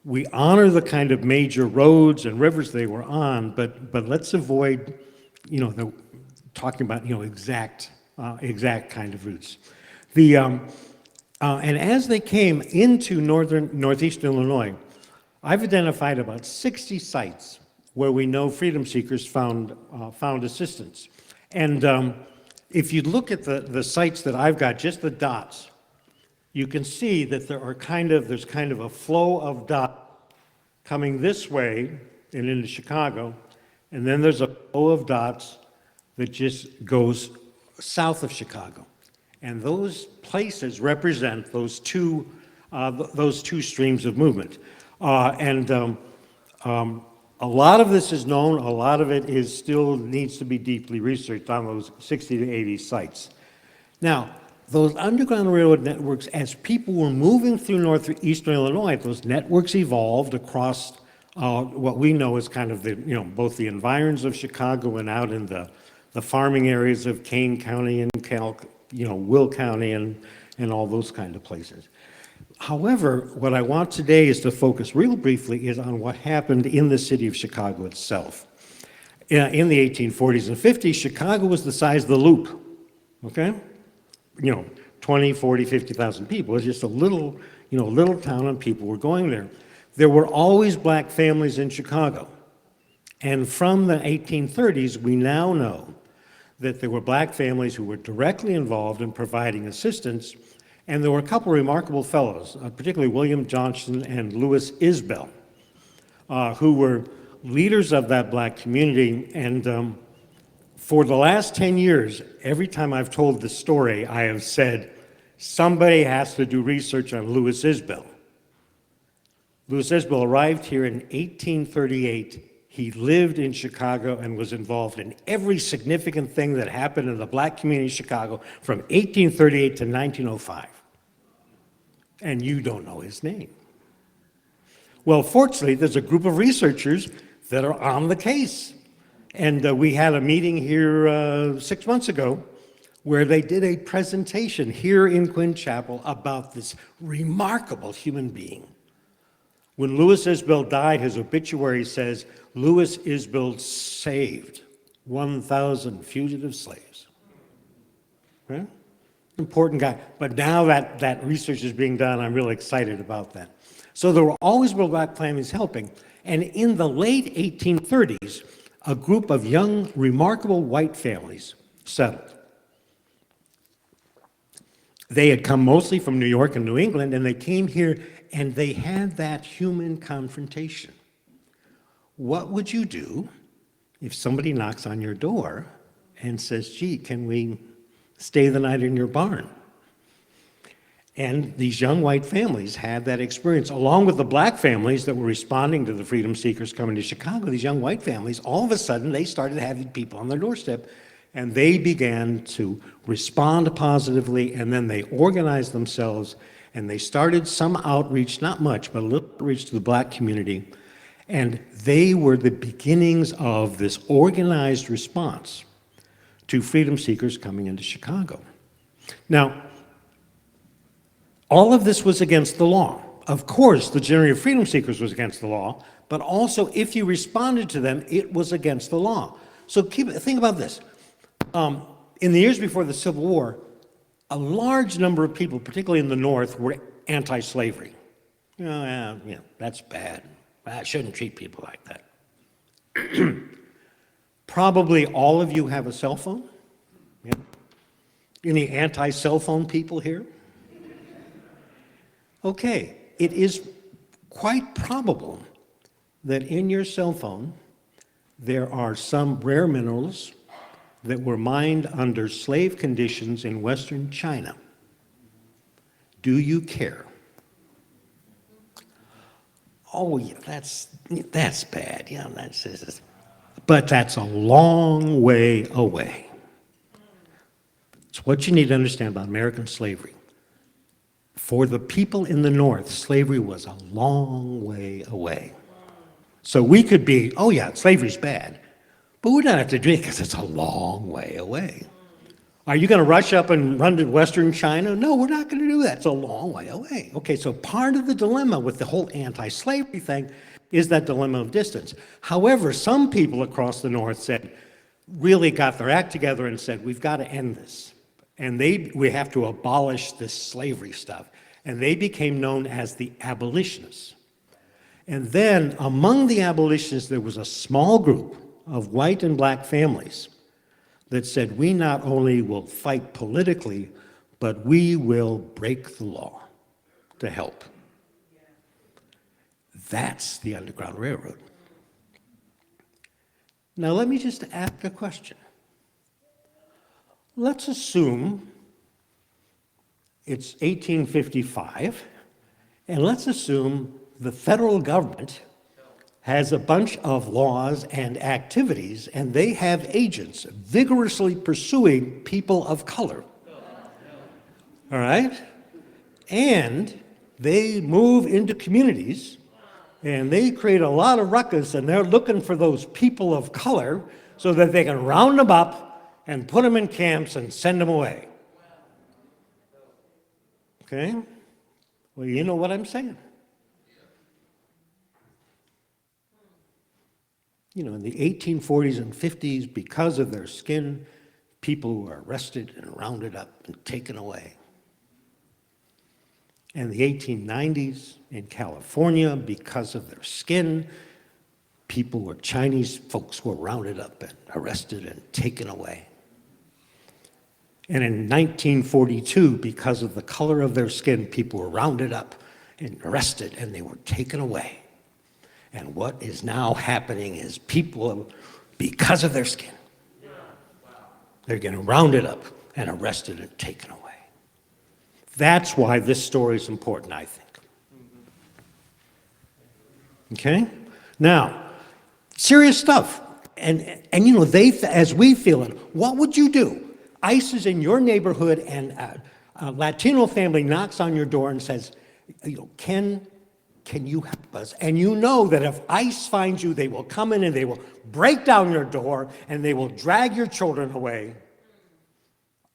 we honor the kind of major roads and rivers they were on, but let's avoid, talking about, exact kind of routes. And as they came into northeastern Illinois, I've identified about 60 sites where we know freedom seekers found assistance. And if you look at the sites that I've got, just the dots, you can see that there's kind of a flow of dots coming this way and into Chicago, and then there's a flow of dots that just goes south of Chicago. And those places represent those two streams of movement. A lot of this is known, a lot of it still needs to be deeply researched on those 60 to 80 sites. Now, those Underground Railroad networks, as people were moving through northeastern Illinois, those networks evolved across what we know as kind of both the environs of Chicago and out in the farming areas of Kane County and Will County and all those kind of places. However, what I want today is to focus real briefly is on what happened in the city of Chicago itself. In the 1840s and 50s, Chicago was the size of the Loop, okay? 20, 40, 50,000 people. It was just a little town and people were going there. There were always black families in Chicago. And from the 1830s, we now know that there were black families who were directly involved in providing assistance. And there were a couple of remarkable fellows, particularly William Johnson and Louis Isbell, who were leaders of that black community. And for the last 10 years, every time I've told this story, I have said, somebody has to do research on Louis Isbell. Louis Isbell arrived here in 1838. He lived in Chicago and was involved in every significant thing that happened in the black community of Chicago from 1838 to 1905. And you don't know his name. Well, fortunately, there's a group of researchers that are on the case. And we had a meeting here 6 months ago where they did a presentation here in Quinn Chapel about this remarkable human being. When Louis Isbell died, his obituary says, Louis Isbell saved 1,000 fugitive slaves. Right? Important guy. But now that research is being done, I'm really excited about that. So there were always black families helping. And in the late 1830s, a group of young, remarkable white families settled. They had come mostly from New York and New England, and they came here and they had that human confrontation. What would you do if somebody knocks on your door and says, gee, can we stay the night in your barn? And these young white families had that experience, along with the black families that were responding to the freedom seekers coming to Chicago. These young white families, all of a sudden, they started having people on their doorstep, and they began to respond positively, and then they organized themselves, and they started some outreach, not much, but a little outreach to the black community. And they were the beginnings of this organized response to freedom seekers coming into Chicago. Now, all of this was against the law. Of course, the Generator of Freedom Seekers was against the law, but also if you responded to them, it was against the law. So think about this. In the years before the Civil War, a large number of people, particularly in the North, were anti-slavery. That's bad. I shouldn't treat people like that. Probably all of you have a cell phone. Yeah. Any anti-cell phone people here? Okay, it is quite probable that in your cell phone there are some rare minerals that were mined under slave conditions in Western China. Do you care? Oh, yeah, that's bad. Yeah, but that's a long way away. It's what you need to understand about American slavery. For the people in the North, slavery was a long way away. So we could be, oh yeah, slavery's bad, but we don't have to do it because it's a long way away. Are you going to rush up and run to Western China? No, we're not going to do that. It's a long way away. Okay, so part of the dilemma with the whole anti-slavery thing is that dilemma of distance. However, some people across the North really got their act together and said, we've got to end this. And we have to abolish this slavery stuff. And they became known as the abolitionists. And then among the abolitionists, there was a small group of white and black families that said, we not only will fight politically, but we will break the law to help. That's the Underground Railroad. Now let me just ask a question. Let's assume it's 1855, and let's assume the federal government has a bunch of laws and activities, and they have agents vigorously pursuing people of color. All right? And they move into communities, and they create a lot of ruckus, and they're looking for those people of color so that they can round them up and put them in camps and send them away. Okay? Well, you know what I'm saying. You know, in the 1840s and 50s, because of their skin, people were arrested and rounded up and taken away. In the 1890s, in California, because of their skin, Chinese folks were rounded up and arrested and taken away. And in 1942, because of the color of their skin, people were rounded up and arrested and they were taken away. And what is now happening is people, because of their skin, they're getting rounded up and arrested and taken away. That's why this story is important, I think. Okay? Now, serious stuff. And you know, as we feel it, what would you do? ICE is in your neighborhood and a Latino family knocks on your door and says, you know, can you help us? And you know that if ICE finds you, they will come in and they will break down your door and they will drag your children away.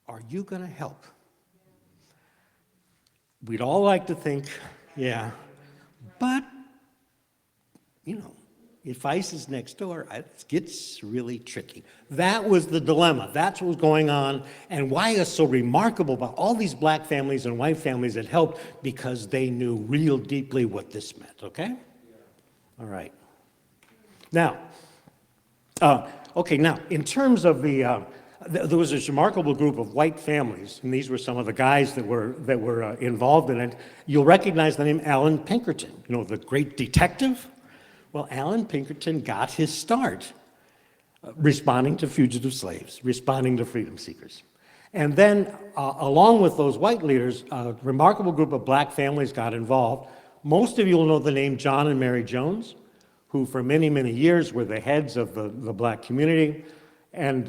Are you going to help? We'd all like to think, yeah. But, you know, if ICE is next door, it gets really tricky. That was the dilemma. That's what was going on, and why it's so remarkable about all these black families and white families that helped, because they knew real deeply what this meant, okay? All right. Now, now, in terms of there was this remarkable group of white families, and these were some of the guys that were involved in it. You'll recognize the name Allan Pinkerton, you know, the great detective. Well, Allan Pinkerton got his start responding to fugitive slaves, responding to freedom seekers. And then, along with those white leaders, a remarkable group of black families got involved. Most of you will know the name John and Mary Jones, who for many, many years were the heads of the black community. And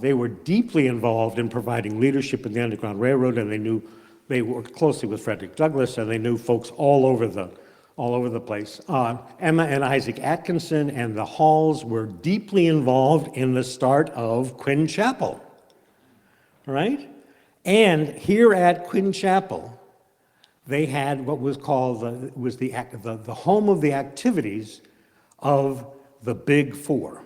they were deeply involved in providing leadership in the Underground Railroad, and they worked closely with Frederick Douglass, and they knew folks all over the place. Emma and Isaac Atkinson and the Halls were deeply involved in the start of Quinn Chapel, right? And here at Quinn Chapel, they had what was called the home of the activities of the Big Four.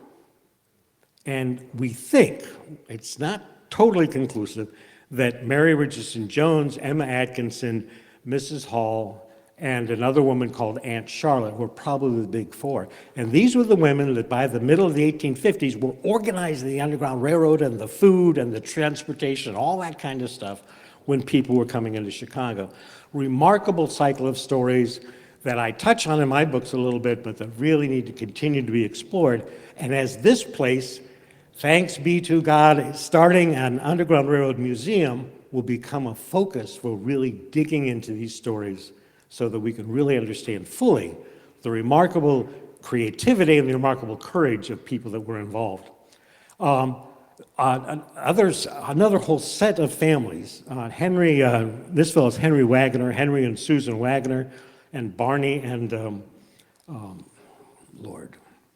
And we think, it's not totally conclusive, that Mary Richardson Jones, Emma Atkinson, Mrs. Hall, and another woman called Aunt Charlotte were probably the Big Four. And these were the women that by the middle of the 1850s were organizing the Underground Railroad and the food and the transportation, all that kind of stuff when people were coming into Chicago. Remarkable cycle of stories that I touch on in my books a little bit, but that really need to continue to be explored. And as this place, thanks be to God, starting an Underground Railroad museum will become a focus for really digging into these stories so that we can really understand fully the remarkable creativity and the remarkable courage of people that were involved. Another whole set of families, this fellow is Henry Wagner, Henry and Susan Wagner, and Barney and,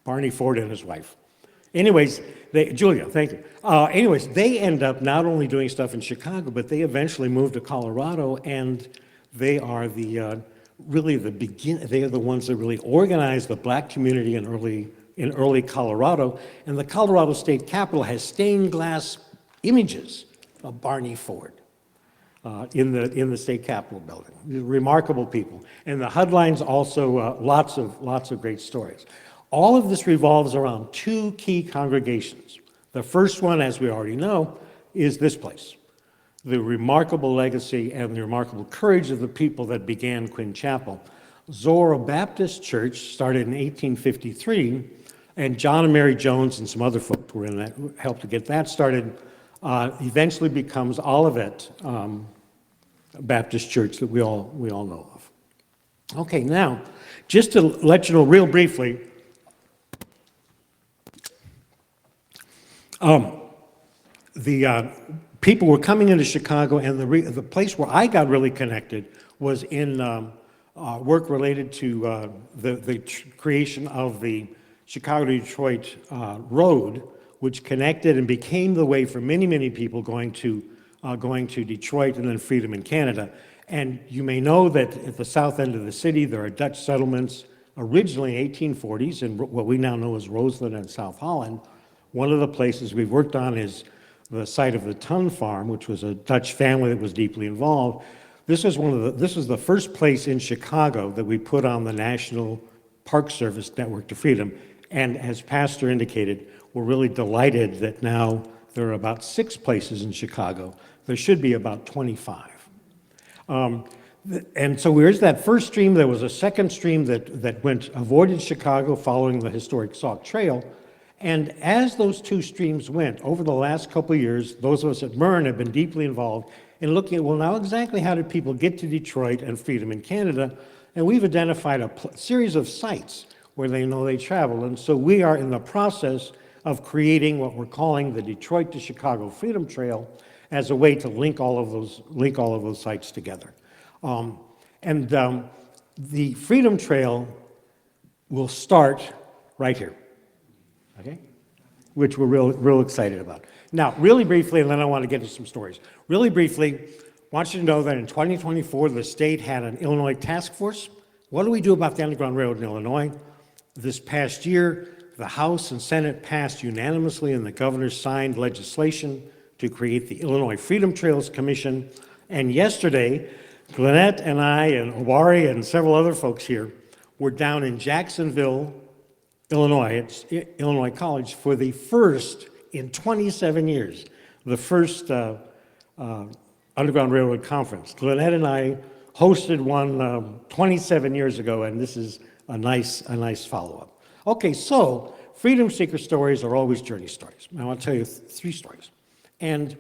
Barney Ford and his wife. Anyways, Julia, thank you. Anyways, they end up not only doing stuff in Chicago, but they eventually moved to Colorado, and they are they are the ones that really organized the black community in early Colorado. And the Colorado State Capitol has stained glass images of Barney Ford in the State Capitol building. Remarkable people. And the Hudlines also lots of great stories. All of this revolves around two key congregations. The first one, as we already know, is this place. The remarkable legacy and the remarkable courage of the people that began Quinn Chapel. Zorro Baptist Church started in 1853, and John and Mary Jones and some other folks were in that, helped to get that started. Eventually becomes Olivet Baptist Church that we all know of. Okay, now, just to let you know real briefly, the people were coming into Chicago, and the place where I got really connected was in work related to the creation of the Chicago-Detroit road, which connected and became the way for many, many people going to Detroit and then Freedom in Canada. And you may know that at the south end of the city, there are Dutch settlements, originally 1840s, in what we now know as Roseland and South Holland. One of the places we've worked on is the site of the Tun Farm, which was a Dutch family that was deeply involved. This was the first place in Chicago that we put on the National Park Service Network to Freedom. And as Pastor indicated, we're really delighted that now there are about 6 places in Chicago. There should be about 25. And so there's that first stream. There was a second stream that avoided Chicago following the historic Sauk Trail. And as those two streams went, over the last couple of years, those of us at MERN have been deeply involved in looking at, well, now exactly how did people get to Detroit and Freedom in Canada? And we've identified a series of sites where they know they travel. And so we are in the process of creating what we're calling the Detroit to Chicago Freedom Trail as a way to link all of those sites together. The Freedom Trail will start right here. Okay, which we're real excited about. Now, really briefly, and then I want to get to some stories. Really briefly, I want you to know that in 2024, the state had an Illinois task force. What do we do about the Underground Railroad in Illinois? This past year, the House and Senate passed unanimously, and the governor signed legislation to create the Illinois Freedom Trails Commission. And yesterday, Gwinnett and I and Obari and several other folks here were down in Jacksonville, Illinois, it's Illinois College, for the first in 27 years, the first Underground Railroad Conference. Gwinnett and I hosted one 27 years ago, and this is a nice follow-up. Okay, so freedom seeker stories are always journey stories. I want to tell you 3 stories. And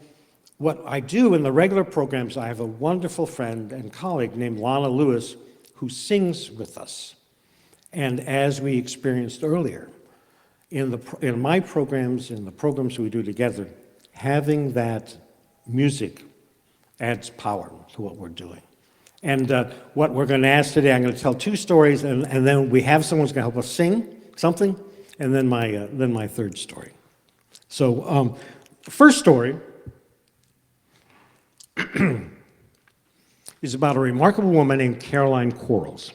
what I do in the regular programs, I have a wonderful friend and colleague named Lana Lewis who sings with us. And as we experienced earlier, in my programs, in the programs we do together, having that music adds power to what we're doing. And what we're going to ask today, I'm going to tell 2 stories, and then we have someone who's going to help us sing something, and then my third story. So, first story is about a remarkable woman named Caroline Quarles.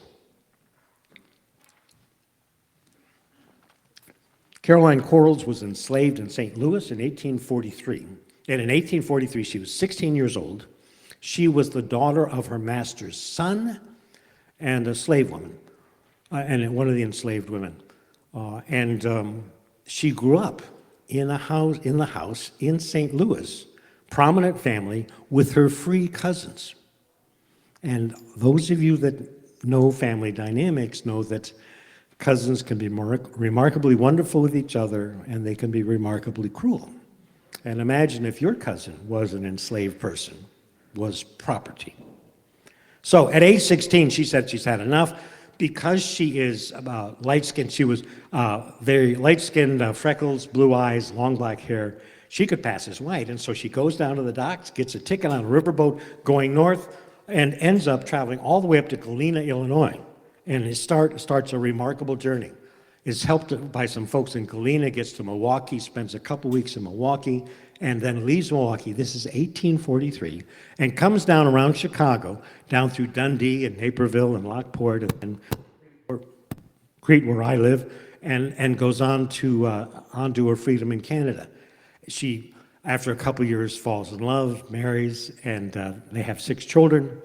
Caroline Quarles was enslaved in St. Louis in 1843. And in 1843, she was 16 years old. She was the daughter of her master's son and a slave woman, and one of the enslaved women. She grew up in the house in St. Louis, prominent family, with her free cousins. And those of you that know family dynamics know that cousins can be remarkably wonderful with each other, and they can be remarkably cruel. And imagine if your cousin was an enslaved person, was property. So at age 16, she said she's had enough. Because she is light-skinned, she was very light-skinned, freckles, blue eyes, long black hair. She could pass as white, and so she goes down to the docks, gets a ticket on a riverboat going north, and ends up traveling all the way up to Galena, Illinois. And it starts a remarkable journey. Is helped by some folks in Galena, gets to Milwaukee, spends a couple weeks in Milwaukee, and then leaves Milwaukee. This is 1843, and comes down around Chicago, down through Dundee and Naperville and Lockport and Crete, where I live, and goes on to her freedom in Canada. She, after a couple years, falls in love, marries, and they have 6 children.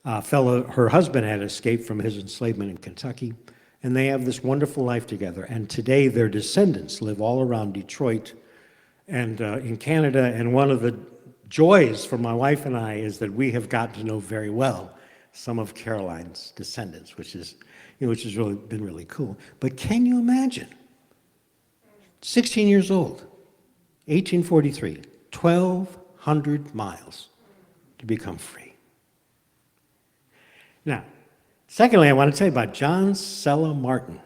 Her husband had escaped from his enslavement in Kentucky. And they have this wonderful life together. And today their descendants live all around Detroit and in Canada. And one of the joys for my wife and I is that we have gotten to know very well some of Caroline's descendants, which has really been really cool. But can you imagine? 16 years old, 1843, 1,200 miles to become free. Now, secondly, I want to tell you about John Sella Martin.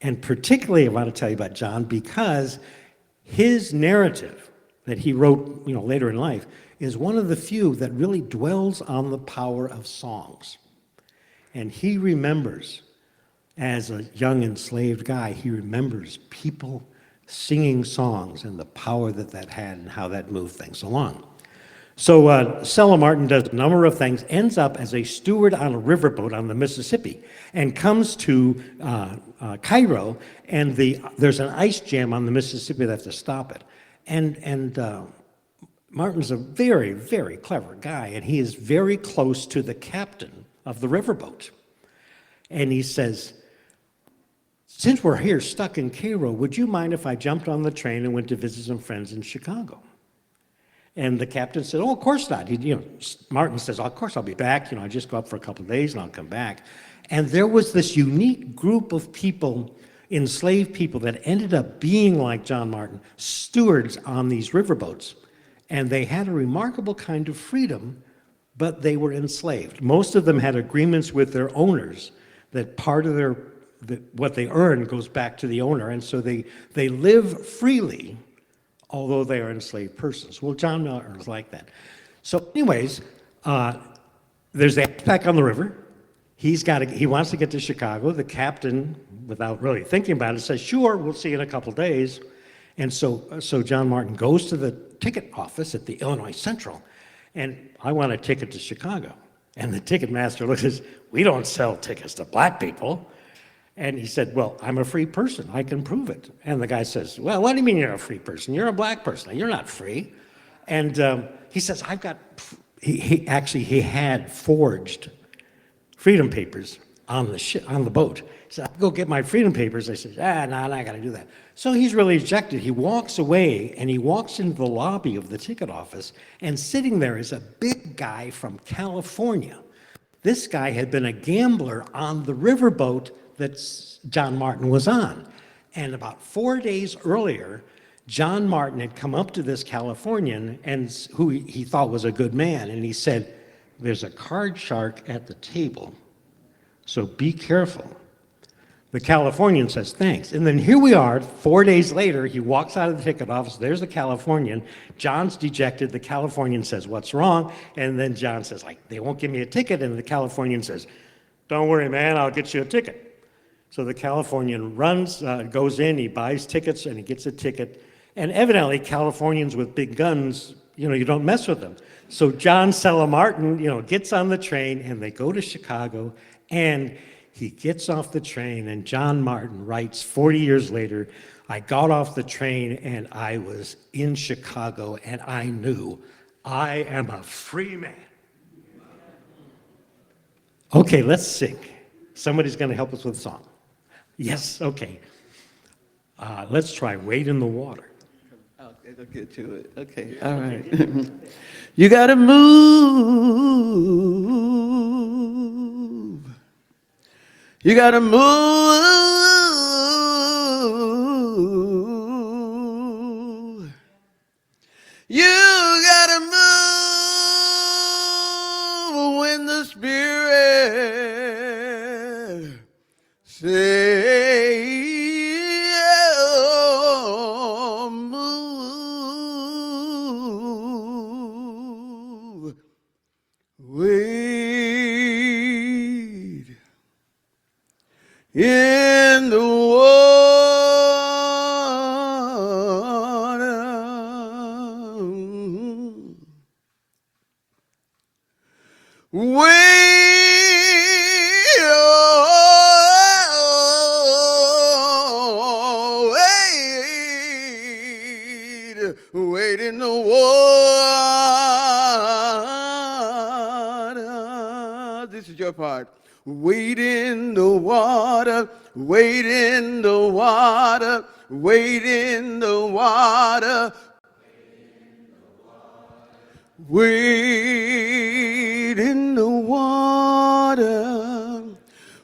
And particularly I want to tell you about John because his narrative that he wrote later in life is one of the few that really dwells on the power of songs. And he remembers, as a young enslaved guy, he remembers people singing songs and the power that had and how that moved things along. So Sella Martin does a number of things, ends up as a steward on a riverboat on the Mississippi, and comes to Cairo, and there's an ice jam on the Mississippi. They have to stop it. And Martin's a very, very clever guy, and he is very close to the captain of the riverboat. And he says, since we're here stuck in Cairo, would you mind if I jumped on the train and went to visit some friends in Chicago? And the captain said, oh, of course not. Martin says, of course I'll be back. I just go up for a couple of days and I'll come back. And there was this unique group of people, enslaved people, that ended up being like John Martin, stewards on these riverboats. And they had a remarkable kind of freedom, but they were enslaved. Most of them had agreements with their owners that part of what they earn goes back to the owner. And so they live freely, although they are enslaved persons. Well, John Martin was like that. So anyways, there's that back on the river. He wants to get to Chicago. The captain, without really thinking about it, says, sure, we'll see you in a couple days. And so John Martin goes to the ticket office at the Illinois Central, and I want a ticket to Chicago. And the ticket master looks and says, we don't sell tickets to black people. And he said, well, I'm a free person. I can prove it. And the guy says, well, what do you mean you're a free person? You're a black person. You're not free. And he says, he had forged freedom papers on the boat. He said, I'll go get my freedom papers. I said, no, I got to do that. So he's really ejected. He walks away, and he walks into the lobby of the ticket office, and sitting there is a big guy from California. This guy had been a gambler on the riverboat that John Martin was on. And about 4 days earlier, John Martin had come up to this Californian, and who he thought was a good man, and he said, there's a card shark at the table, so be careful. The Californian says, thanks. And then here we are, 4 days later, he walks out of the ticket office, there's the Californian, John's dejected, the Californian says, what's wrong? And then John says, they won't give me a ticket, and the Californian says, don't worry, man, I'll get you a ticket. So the Californian goes in, he buys tickets, and he gets a ticket. And evidently, Californians with big guns you don't mess with them. So John Martin, gets on the train and they go to Chicago, and he gets off the train, and John Martin writes 40 years later, I got off the train and I was in Chicago and I knew I am a free man. Okay, let's sing. Somebody's going to help us with a song. Yes, okay. Let's try Wade in the Water. Okay, I'll get to it. Okay, all right. You gotta move. You gotta move. You gotta move when the Spirit say, oh, move. Wade in the water. Wade, oh, wade in the water. This is your part. Wade in the water, wade in the water, wade in the water. Wade in the water,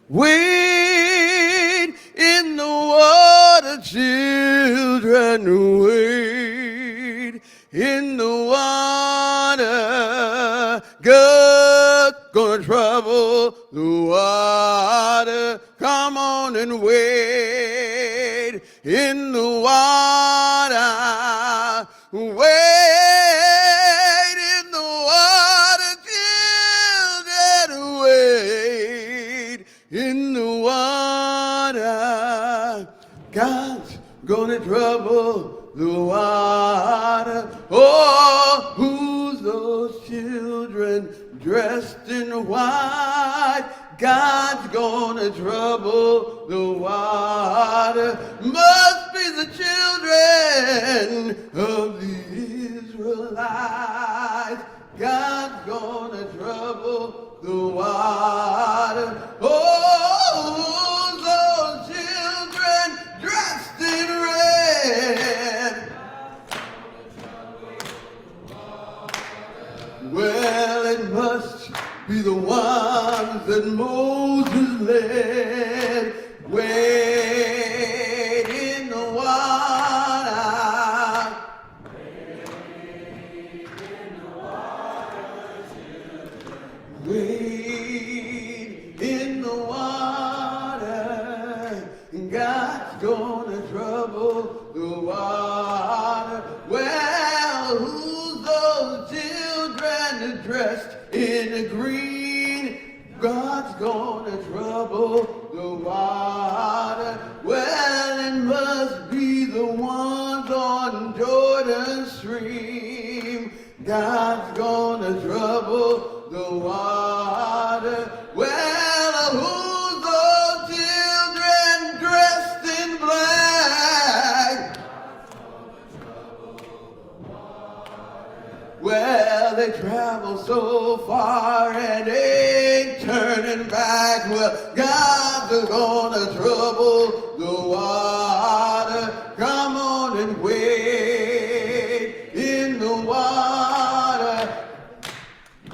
wade in the water, children, wade in the water. God gonna trouble the water. Come on and wade in the water. Wade in the water, children, wade in the water. God's gonna trouble the water. Oh, who's those children dressed in white? God's gonna trouble the water. Must be the children of the Israelites. God's gonna trouble the water. Oh, those children dressed in red. Well, it must be the ones that Moses led. Wade in the water. Wade in the water. God's gonna trouble the water. Well, who's those children dressed in green? God's gonna trouble the water. Well, it must be the ones on Jordan stream. God's gonna trouble the water. Well, who's those children dressed in black? Well, they travel so far and ain't turning back. Well, God's gonna trouble the water. Come on and wade in the water.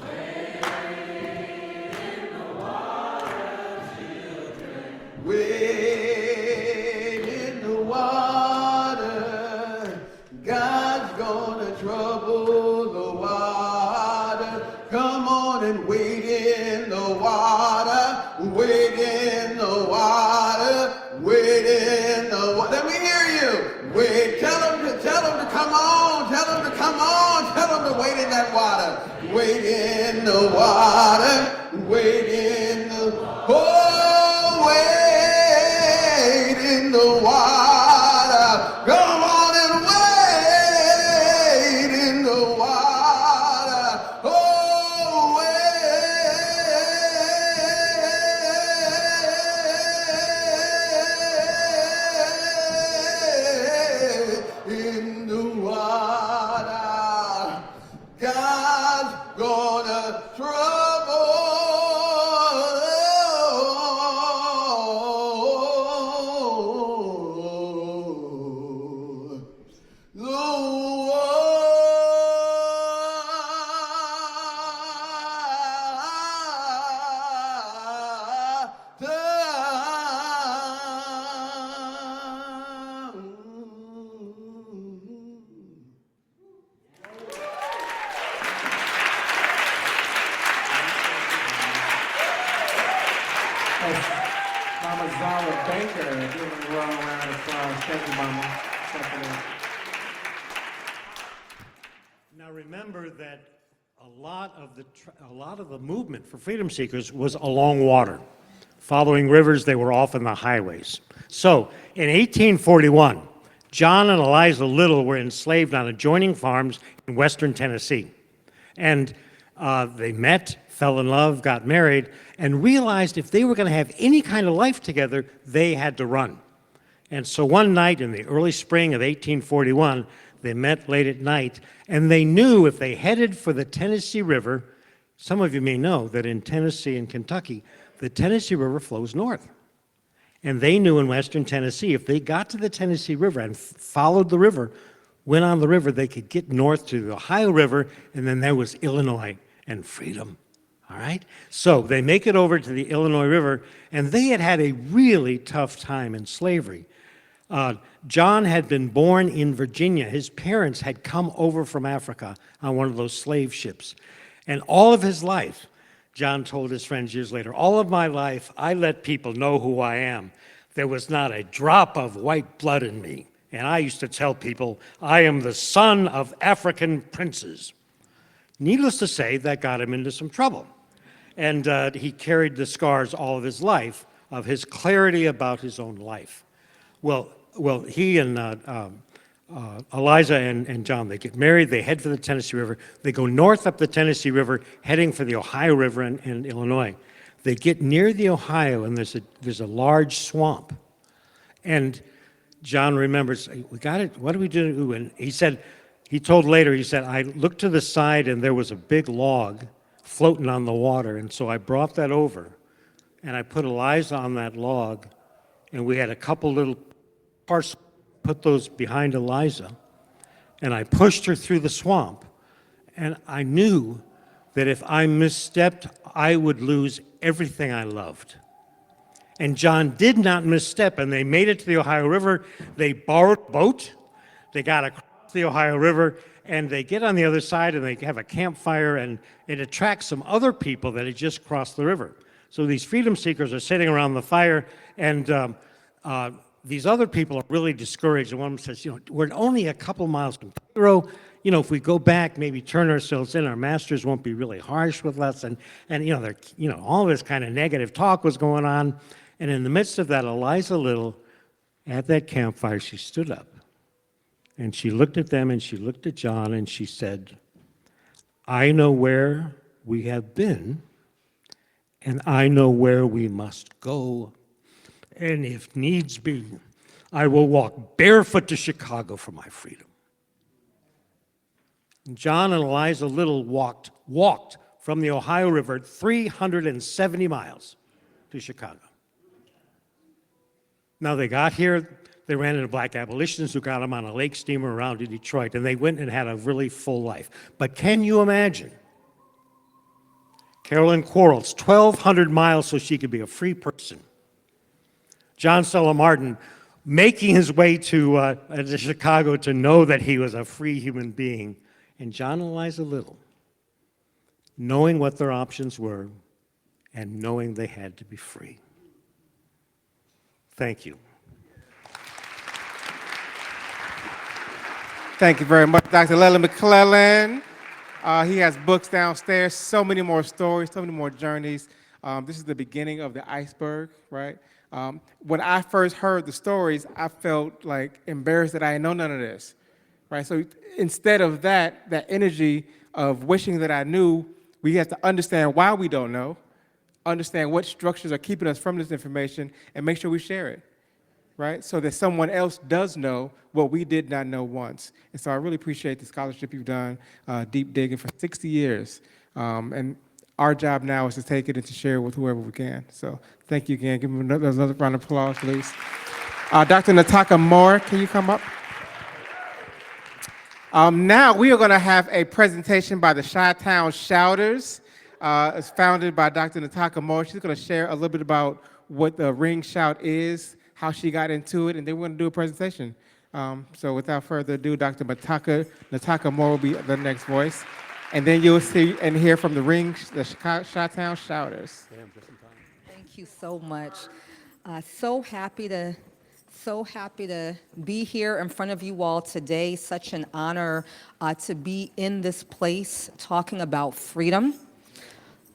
Wade in the water, children. Wade in the water. God's gonna trouble the water. Come on and wade in the water. Wade in the water. Wade in the water. Let me hear you. Wade. Tell them to come on. Tell them to come on. Tell them to wade in that water. Wade in the water. Wade in the wade in the water. Come on and wade in the water. Give them a round of applause. Thank you, Mama. Stephanie. Now remember that a lot of the movement for freedom seekers was along water. Following rivers, they were often the highways. So in 1841, John and Eliza Little were enslaved on adjoining farms in western Tennessee. And they met, fell in love, got married, and realized if they were going to have any kind of life together, they had to run. And so one night in the early spring of 1841, they met late at night, and they knew if they headed for the Tennessee River, some of you may know that in Tennessee and Kentucky, the Tennessee River flows north. And they knew in western Tennessee, if they got to the Tennessee River and followed the river, went on the river, they could get north to the Ohio River, and then there was Illinois and freedom. All right? So they make it over to the Illinois River, and they had had a really tough time in slavery. John had been born in Virginia. His parents had come over from Africa on one of those slave ships. And all of his life, John told his friends years later, all of my life, I let people know who I am. There was not a drop of white blood in me. And I used to tell people, I am the son of African princes. Needless to say, that got him into some trouble. And he carried the scars all of his life of his clarity about his own life. Well, he and Eliza and John, they get married, they head for the Tennessee River. They go north up the Tennessee River, heading for the Ohio River in Illinois. They get near the Ohio, and there's a large swamp. And John remembers, we got it, what do we do? And he told later, I looked to the side, and there was a big log floating on the water, and so I brought that over, and I put Eliza on that log, and we had a couple little parcels, put those behind Eliza, and I pushed her through the swamp. And I knew that if I misstepped, I would lose everything I loved. And John did not misstep, and they made it to the Ohio River. They borrowed a boat. They got across the Ohio River, and they get on the other side, and they have a campfire, and it attracts some other people that had just crossed the river. So these freedom seekers are sitting around the fire, and these other people are really discouraged. And one of them says, we're only a couple miles from Cairo. If we go back, maybe turn ourselves in, our masters won't be really harsh with us. And all this kind of negative talk was going on. And in the midst of that, Eliza Little, at that campfire, she stood up. And she looked at them, and she looked at John, and she said, I know where we have been, and I know where we must go. And if needs be, I will walk barefoot to Chicago for my freedom. And John and Eliza Little walked from the Ohio River 370 miles to Chicago. Now they got here, they ran into black abolitionists who got them on a lake steamer around to Detroit, and they went and had a really full life. But can you imagine Carolyn Quarles, 1,200 miles so she could be a free person? John Stella Martin making his way to Chicago to know that he was a free human being. And John and Eliza Little, knowing what their options were and knowing they had to be free. Thank you. Thank you very much, Dr. Lely McClellan. He has books downstairs, so many more stories, so many more journeys. This is the beginning of the iceberg, right? When I first heard the stories, I felt like embarrassed that I didn't know none of this, right? So instead of that energy of wishing that I knew, we have to understand why we don't know, understand what structures are keeping us from this information, and make sure we share it, right? So that someone else does know what we did not know once. And so I really appreciate the scholarship you've done, deep digging for 60 years. And our job now is to take it and to share it with whoever we can. So thank you again. Give them another round of applause, please. Dr. Nataka Moore, can you come up? Now we are going to have a presentation by the Chi-Town Shouters. It's founded by Dr. Nataka Moore. She's going to share a little bit about what the Ring Shout is, how she got into it, and then we're going to do a presentation. So without further ado, Dr. Nataka Moore will be the next voice. And then you'll see and hear from the Chi-Town Shouters. Thank you so much. So happy to be here in front of you all today. Such an honor to be in this place talking about freedom.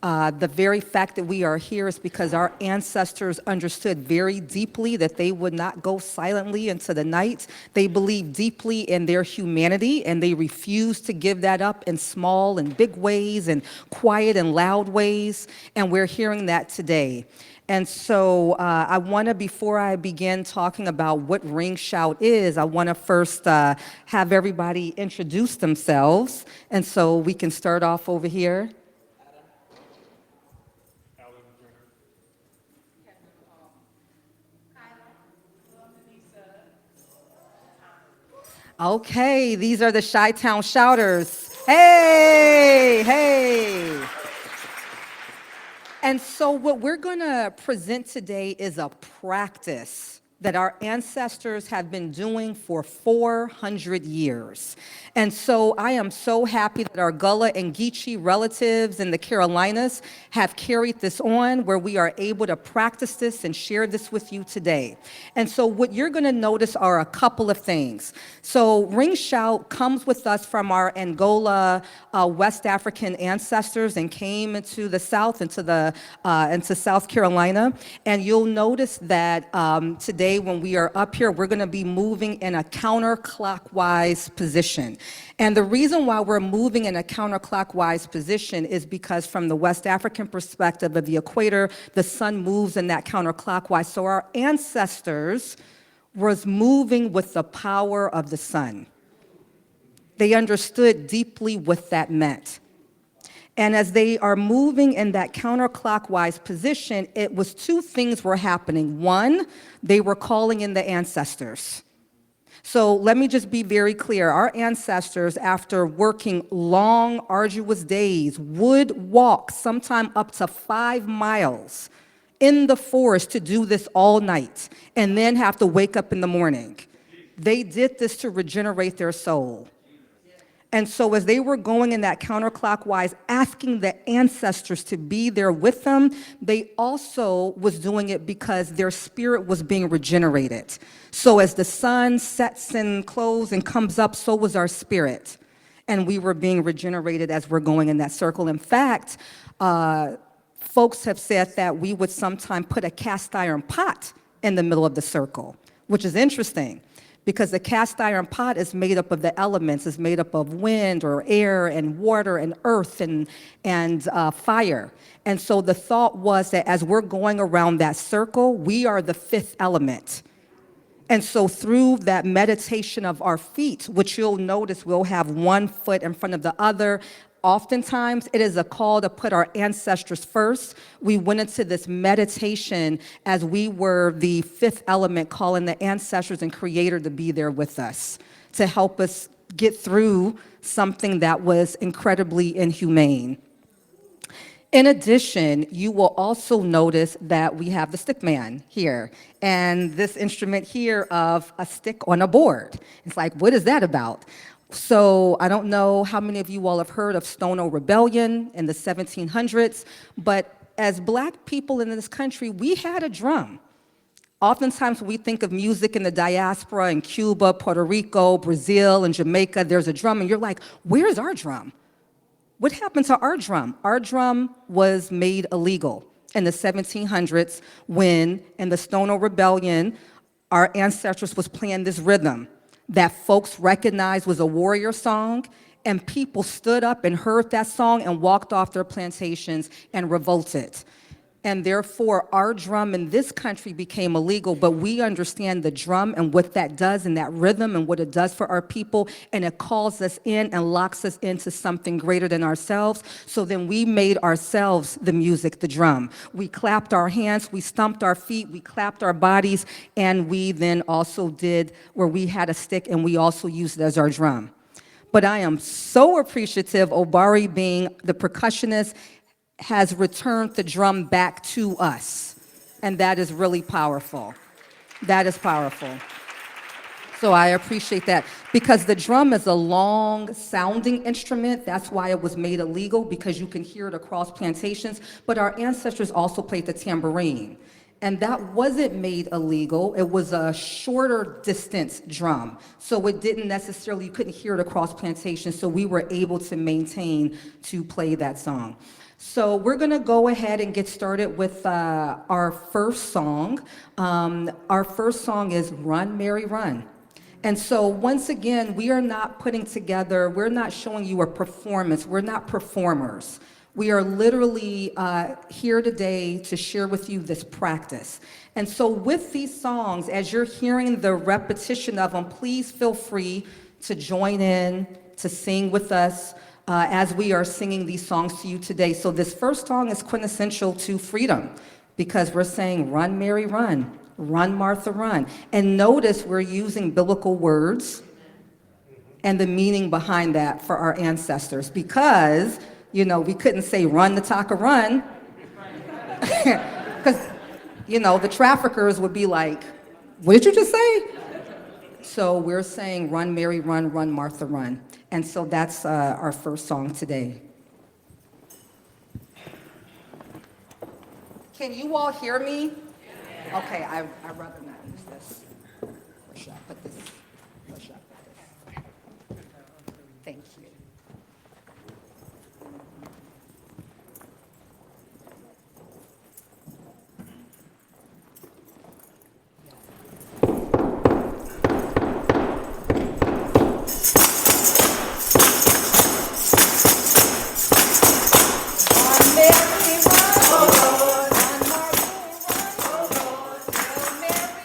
The very fact that we are here is because our ancestors understood very deeply that they would not go silently into the night. They believed deeply in their humanity, and they refused to give that up in small and big ways and quiet and loud ways, and we're hearing that today. And so I want to, before I begin talking about what Ring Shout is, I want to first have everybody introduce themselves, and so we can start off over here. Okay, these are the Chi-Town Shouters. Hey, hey. And so what we're going to present today is a practice that our ancestors have been doing for 400 years. And so I am so happy that our Gullah and Geechee relatives in the Carolinas have carried this on, where we are able to practice this and share this with you today. And so what you're gonna notice are a couple of things. So Ring Shout comes with us from our Angola, West African ancestors, and came into the South, into South Carolina. And you'll notice that today when we are up here, we're gonna be moving in a counterclockwise position. And the reason why we're moving in a counterclockwise position is because from the West African perspective of the equator, the sun moves in that counterclockwise. So our ancestors was moving with the power of the sun. They understood deeply what that meant. And as they are moving in that counterclockwise position, it was two things were happening. One, they were calling in the ancestors. So let me just be very clear. Our ancestors, after working long, arduous days, would walk sometime up to 5 miles in the forest to do this all night and then have to wake up in the morning. They did this to regenerate their soul. And so as they were going in that counterclockwise, asking the ancestors to be there with them, they also was doing it because their spirit was being regenerated. So as the sun sets and closes and comes up, so was our spirit. And we were being regenerated as we're going in that circle. In fact, folks have said that we would sometime put a cast iron pot in the middle of the circle, which is interesting, because the cast iron pot is made up of the elements, is made up of wind or air and water and earth and fire. And so the thought was that as we're going around that circle, we are the fifth element. And so through that meditation of our feet, which you'll notice we'll have one foot in front of the other, oftentimes, it is a call to put our ancestors first. We went into this meditation as we were the fifth element, calling the ancestors and Creator to be there with us, to help us get through something that was incredibly inhumane. In addition, you will also notice that we have the stick man here, and this instrument here of a stick on a board. It's like, what is that about? So I don't know how many of you all have heard of Stono Rebellion in the 1700s, but as Black people in this country, we had a drum. Oftentimes when we think of music in the diaspora in Cuba, Puerto Rico, Brazil, and Jamaica, there's a drum, and you're like, where's our drum? What happened to our drum? Our drum was made illegal in the 1700s when, in the Stono Rebellion, our ancestors was playing this rhythm that folks recognized was a warrior song, and people stood up and heard that song and walked off their plantations and revolted. And therefore, our drum in this country became illegal, but we understand the drum and what that does and that rhythm and what it does for our people, and it calls us in and locks us into something greater than ourselves. So then we made ourselves the music, the drum. We clapped our hands, we stomped our feet, we clapped our bodies, and we then also did where we had a stick and we also used it as our drum. But I am so appreciative, Obari being the percussionist, has returned the drum back to us. And that is really powerful. That is powerful. So I appreciate that, because the drum is a long sounding instrument. That's why it was made illegal, because you can hear it across plantations. But our ancestors also played the tambourine. And that wasn't made illegal. It was a shorter distance drum. So it didn't necessarily, you couldn't hear it across plantations. So we were able to maintain to play that song. So we're gonna go ahead and get started with our first song. Our first song is Run, Mary, Run. And so once again, we are not putting together, we're not showing you a performance, we're not performers. We are literally here today to share with you this practice. And so with these songs, as you're hearing the repetition of them, please feel free to join in, to sing with us as we are singing these songs to you today. So this first song is quintessential to freedom because we're saying, run, Mary, run. Run, Martha, run. And notice we're using biblical words and the meaning behind that for our ancestors because we couldn't say run, Nataka, run. Because, the traffickers would be like, what did you just say? So we're saying run, Mary, run, run, Martha, run. And so that's our first song today. Can you all hear me? Okay, I'd rather not use this. Where should I put this? Where should I put this? Thank you. Run, Mary, run. Run, Martha, run. Run, Mary,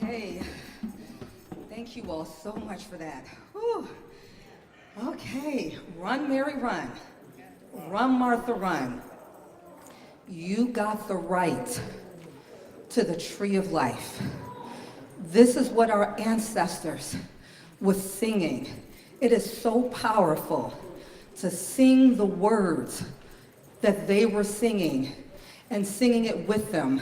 Okay. Thank you all so much for that. Whew. Okay. Run, Mary, run. Run, Martha, run. You got the right to the tree of life. This is what our ancestors were singing. It is so powerful to sing the words that they were singing and singing it with them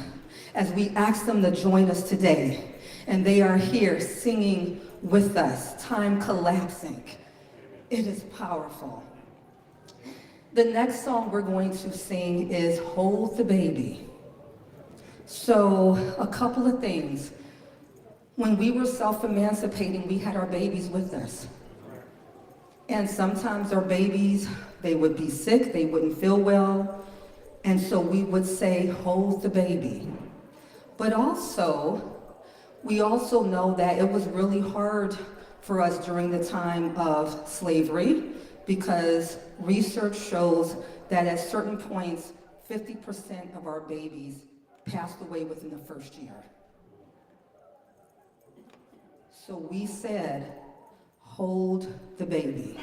as we ask them to join us today. And they are here singing with us, time collapsing. It is powerful. The next song we're going to sing is Hold the Baby. So a couple of things. When we were self-emancipating, we had our babies with us. And sometimes our babies, they would be sick, they wouldn't feel well, and so we would say, hold the baby. But also, we also know that it was really hard for us during the time of slavery, because research shows that at certain points, 50% of our babies passed away within the first year. So we said, hold the baby.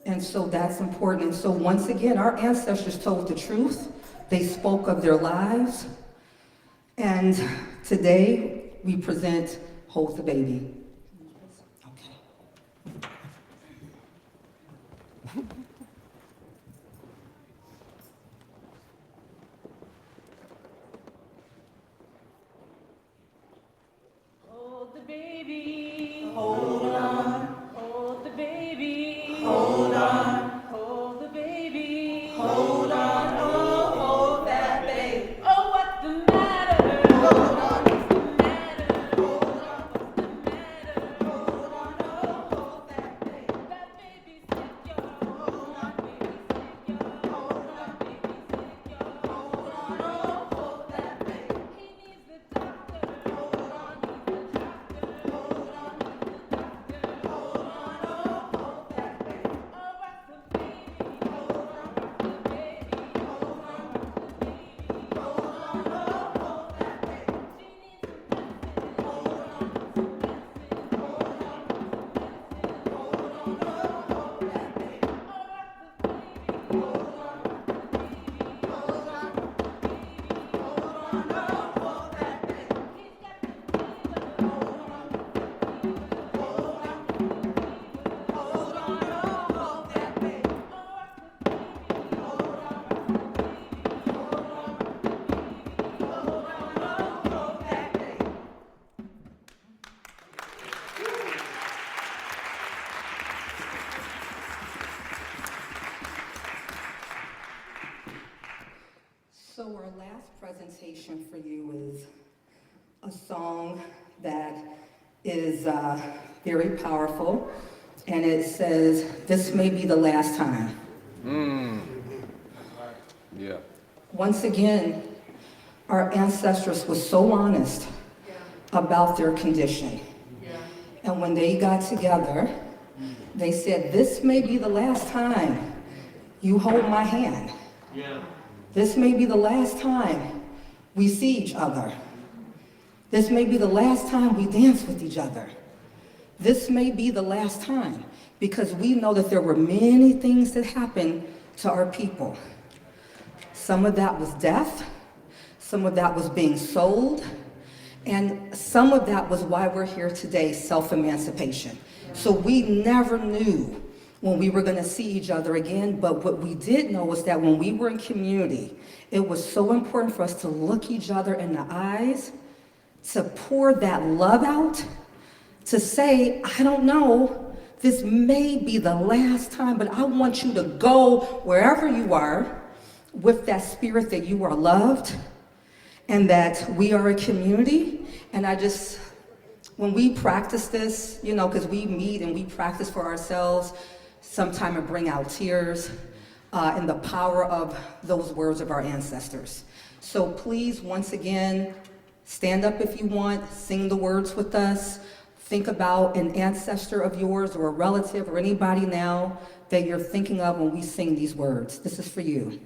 And so that's important. And so once again, our ancestors told the truth. They spoke of their lives. And today, we present Hold the Baby. Okay. Hold the baby. Hold on. Hold the baby. Hold on. Hold the baby. Hold on. Oh, hold that baby. Oh, what's the matter? Hold on. What's the matter? Hold on. What's the matter? Hold on. Oh, hold that baby. That baby's sick, y'all. Hold on. Baby's sick, y'all. Hold on. Baby's sick, y'all. Hold on. Oh, hold that baby. He needs the doctor. Hold on. Needs the doctor. Hold on. Needs the doctor. Hold on. Oh, hold that baby. Oh, what's the baby? Hold on. What's the baby? Hold on. What's the baby? Hold on. Oh, hold that baby. She needs some medicine. Hold on. Some medicine. Hold on. Some medicine. Hold on. Oh, hold that baby. Oh, what's the baby? Hold on. What's the baby? Hold on. What's the baby? Hold on. Oh, hold that baby. He's got the fever. Hold on. Hold on. Hold on. Oh, hold that baby. Oh, what's the baby? Hold on. What's the baby? Hold on. What's the baby? Hold on. Oh, hold that baby. So our last presentation for you is a song that is very powerful, and it says, "This may be the last time." Yeah. Once again, our ancestors were so honest about their condition. And when they got together, they said, "This may be the last time you hold my hand. This may be the last time we see each other. This may be the last time we dance with each other. This may be the last time," because we know that there were many things that happened to our people. Some of that was death, some of that was being sold, and some of that was why we're here today, self-emancipation. So we never knew when we were going to see each other again, but what we did know was that when we were in community, it was so important for us to look each other in the eyes, to pour that love out, to say, "I don't know, this may be the last time, but I want you to go wherever you are with that spirit that you are loved and that we are a community." And when we practice this, because we meet and we practice for ourselves, sometimes it bring out tears and the power of those words of our ancestors. So please, once again, stand up if you want, sing the words with us. Think about an ancestor of yours or a relative or anybody now that you're thinking of when we sing these words. This is for you.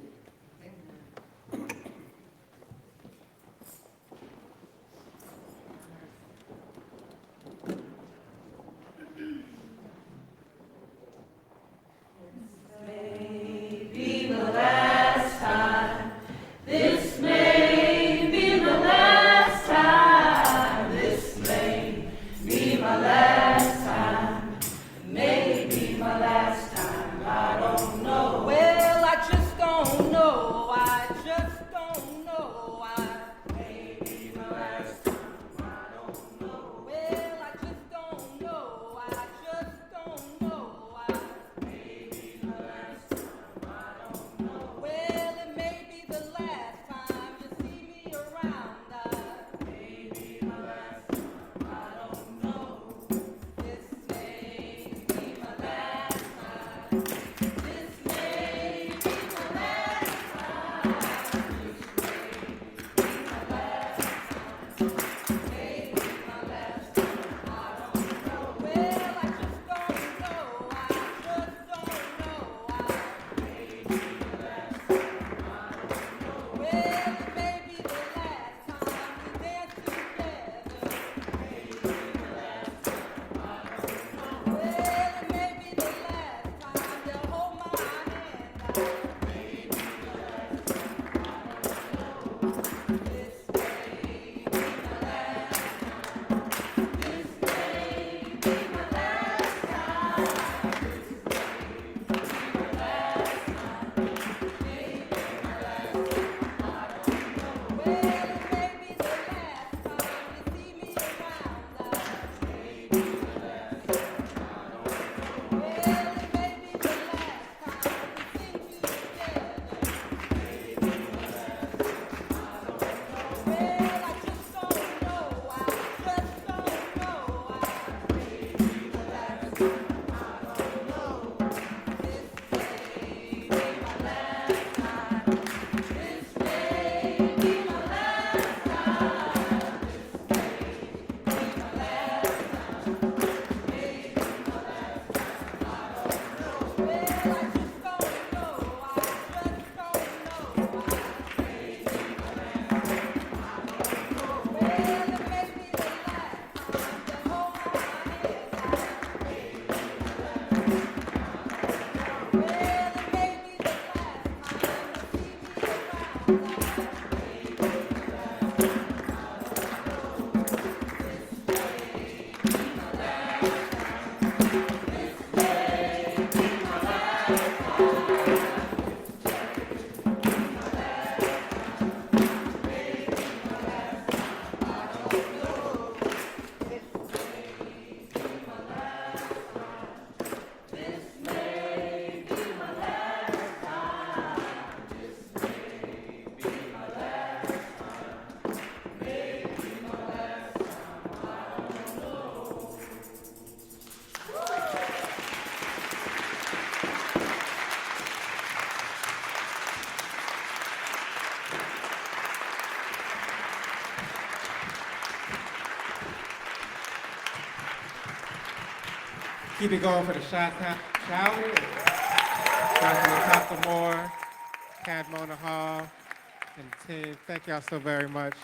Keep it going for the shout. Dr. Nataka Moore, Cartman Hall, and Tim. Thank y'all so very much.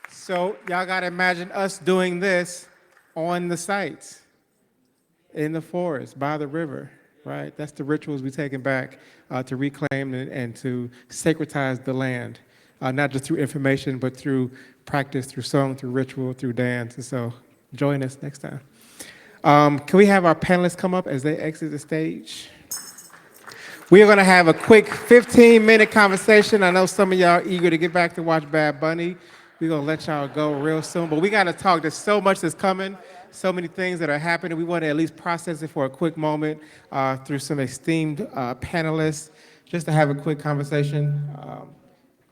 So y'all gotta imagine us doing this on the sites, in the forest, by the river, right? That's the rituals we're taking back to reclaim and to sacretize the land, not just through information, but through practice, through song, through ritual, through dance. And so join us next time. Can we have our panelists come up as they exit the stage? We are going to have a quick 15-minute conversation. I know some of y'all are eager to get back to watch Bad Bunny. We're going to let y'all go real soon, but we got to talk. There's so much that's coming, so many things that are happening. We want to at least process it for a quick moment through some esteemed panelists, just to have a quick conversation.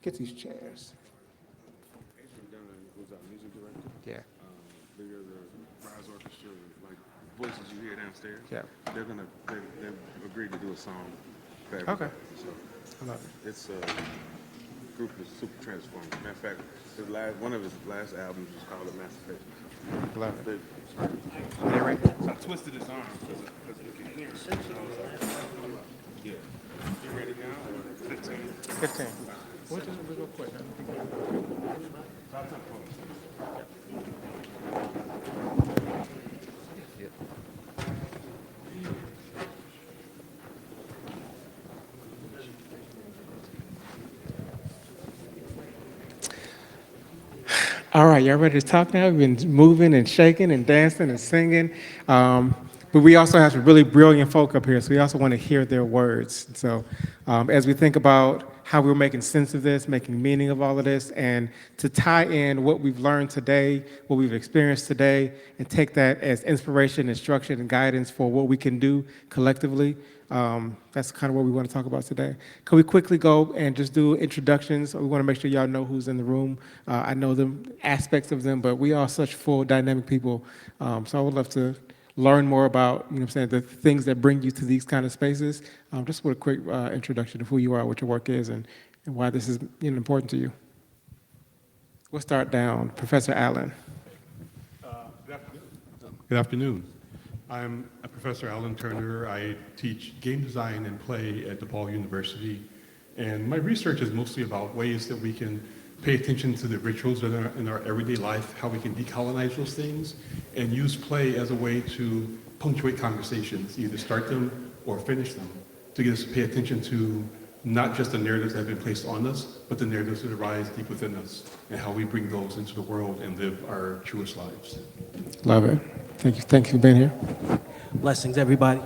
Get these chairs. Yeah. The Rise Orchestra, like voices you hear downstairs. Yeah. They've agreed to do a song. Okay. So I love it. it's a group that's super transformative. Matter of fact, one of his last albums was called A Masterpiece. Love it. They right there. So I twisted his arm because you can hear it. Yeah. You ready now? 15. 15. We'll go quick. All right, y'all ready to talk now? We've been moving and shaking and dancing and singing. But we also have some really brilliant folk up here, so we also want to hear their words. So as we think about how we're making sense of this, making meaning of all of this, and to tie in what we've learned today, what we've experienced today, and take that as inspiration, instruction, and guidance for what we can do collectively. That's kind of what we want to talk about today. Can we quickly go and just do introductions? We want to make sure y'all know who's in the room. I know them, aspects of them, but we are such full, dynamic people. So I would love to learn more about, you know what I'm saying, the things that bring you to these kind of spaces. Just with a quick introduction of who you are, what your work is, and why this is important to you. We'll start down. Professor Allen. Good afternoon. I'm Professor Alan Turner. I teach game design and play at DePaul University. And my research is mostly about ways that we can pay attention to the rituals that are in our everyday life, how we can decolonize those things, and use play as a way to punctuate conversations, either start them or finish them, to get us to pay attention to not just the narratives that have been placed on us, but the narratives that arise deep within us, and how we bring those into the world and live our truest lives. Love it. Thank you. Thank you for being here. Blessings, everybody.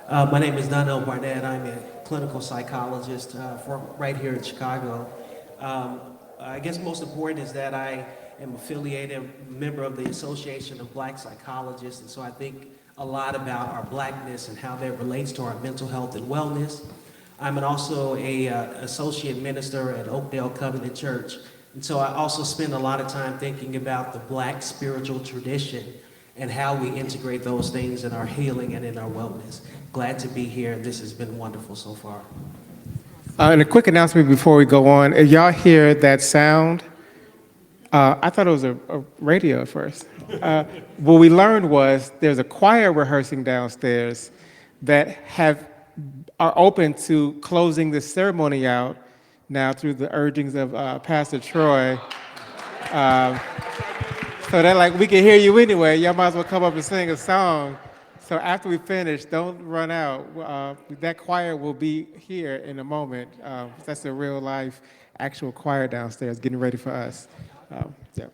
My name is Donell Barnett. I'm a clinical psychologist from right here in Chicago. I guess most important is that I am affiliated, member of the Association of Black Psychologists, and so I think a lot about our blackness and how that relates to our mental health and wellness. I'm also a associate minister at Oakdale Covenant Church, and so I also spend a lot of time thinking about the Black spiritual tradition and how we integrate those things in our healing and in our wellness. Glad to be here, and this has been wonderful so far. And a quick announcement before we go on. If y'all hear that sound, I thought it was a radio at first. What we learned was there's a choir rehearsing downstairs that are open to closing this ceremony out now through the urgings of Pastor Troy. So they're like, we can hear you anyway. Y'all might as well come up and sing a song. So after we finish, don't run out. That choir will be here in a moment. That's a real life, actual choir downstairs getting ready for us. Yeah.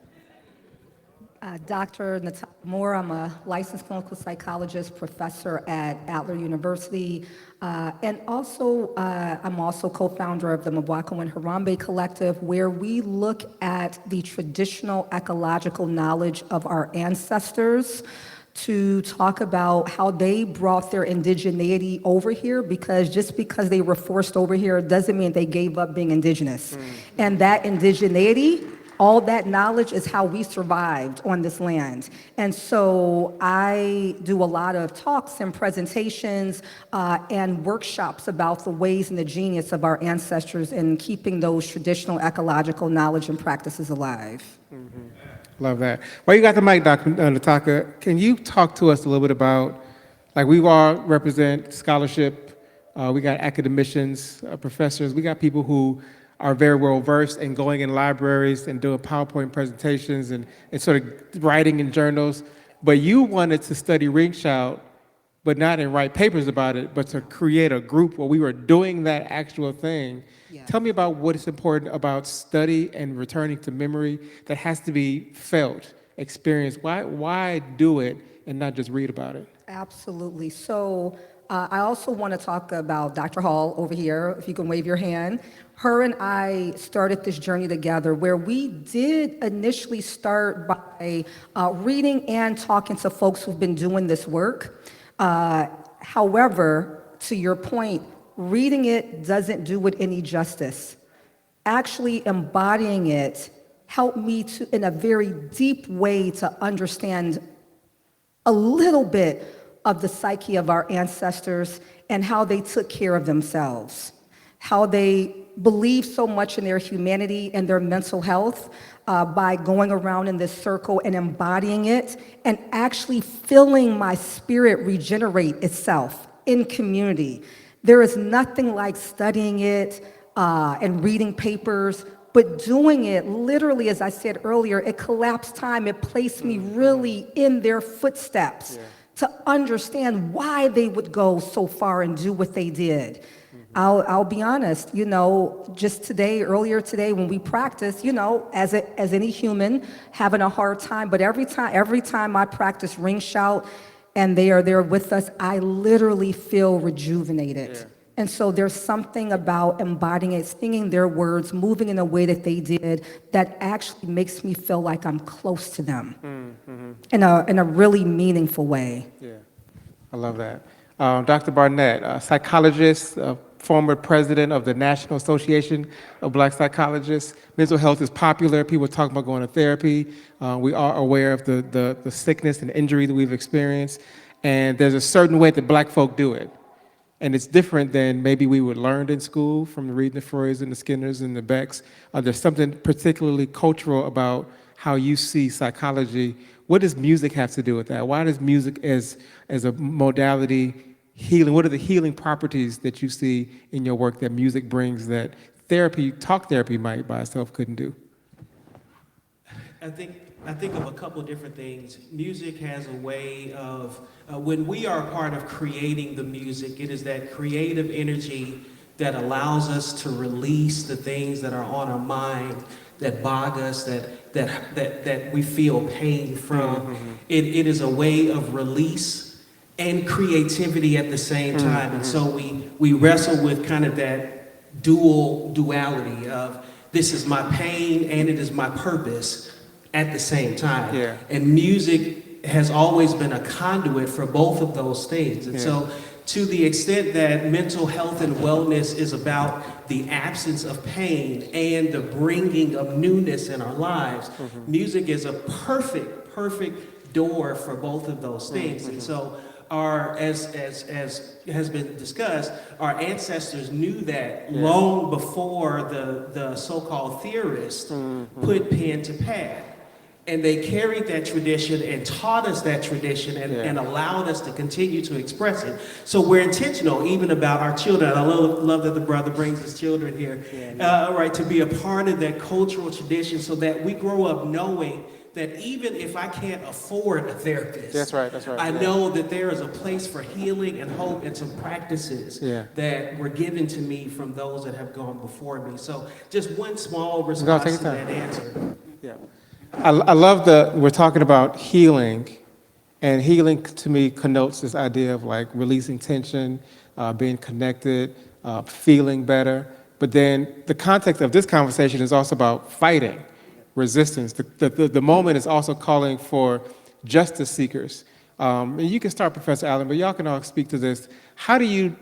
Dr. Nataka Moore, I'm a licensed clinical psychologist, professor at Adler University, and also I'm also co-founder of the Mbwako and Harambe Collective, where we look at the traditional ecological knowledge of our ancestors to talk about how they brought their indigeneity over here, because just because they were forced over here doesn't mean they gave up being indigenous. And that indigeneity, all that knowledge is how we survived on this land. And so I do a lot of talks and presentations and workshops about the ways and the genius of our ancestors in keeping those traditional ecological knowledge and practices alive. Love that. Well, you got the mic, Dr. Nataka. Can you talk to us a little bit about Like we all represent scholarship, we got academicians, professors, we got people who are very well versed in going in libraries and doing PowerPoint presentations and sort of writing in journals. But you wanted to study ring shout, but not in write papers about it, but to create a group where we were doing that actual thing. Yes. Tell me about what is important about study and returning to memory that has to be felt, experienced. Why do it and not just read about it? Absolutely. So I also want to talk about Dr. Hall over here, if you can wave your hand. Her and I started this journey together where we did initially start by reading and talking to folks who've been doing this work. However, to your point, reading it doesn't do it any justice. Actually embodying it helped me to, in a very deep way, to understand a little bit of the psyche of our ancestors and how they took care of themselves, how they believed so much in their humanity and their mental health by going around in this circle and embodying it and actually feeling my spirit regenerate itself in community. There is nothing like studying it and reading papers, but doing it literally, as I said earlier, it collapsed time. It placed me really in their footsteps to understand why they would go so far and do what they did. I'll be honest, you know, just today, earlier today when we practiced, you know, as any human, having a hard time, but every time I practice ring shout and they are there with us, I literally feel rejuvenated. Yeah. And so there's something about embodying it, singing their words, moving in a way that they did that actually makes me feel like I'm close to them in a really meaningful way. Yeah, I love that. Dr. Barnett, a psychologist, former president of the National Association of Black Psychologists. Mental health is popular. People are talking about going to therapy. We are aware of the sickness and injury that we've experienced. And there's a certain way that Black folk do it. And it's different than maybe we would learn in school from the reading the Freuds and the Skinners and the Becks. There's something particularly cultural about how you see psychology. What does music have to do with that? Why does music as a modality healing? What are the healing properties that you see in your work that music brings that therapy, talk therapy might by itself couldn't do? I think of a couple different things. Music has a way of, when we are a part of creating the music, it is that creative energy that allows us to release the things that are on our mind, that bog us, that we feel pain from. It is a way of release and creativity at the same time. And so we wrestle with kind of that duality of this is my pain and it is my purpose at the same time. Yeah. And music has always been a conduit for both of those things. And so to the extent that mental health and wellness is about the absence of pain and the bringing of newness in our lives, music is a perfect door for both of those things. And so as has been discussed, our ancestors knew that long before the so-called theorists put pen to pad. And they carried that tradition and taught us that tradition and allowed us to continue to express it. So we're intentional even about our children. I love that the brother brings his children here, right, to be a part of that cultural tradition so that we grow up knowing that even if I can't afford a therapist, that's right. I know that there is a place for healing and hope and some practices that were given to me from those that have gone before me. So just one small response to that answer. Yeah. I love we're talking about healing, and healing to me connotes this idea of like releasing tension, being connected, feeling better. But then the context of this conversation is also about fighting, resistance. The moment is also calling for justice seekers. And you can start, Professor Allen, but y'all can all speak to this. How do you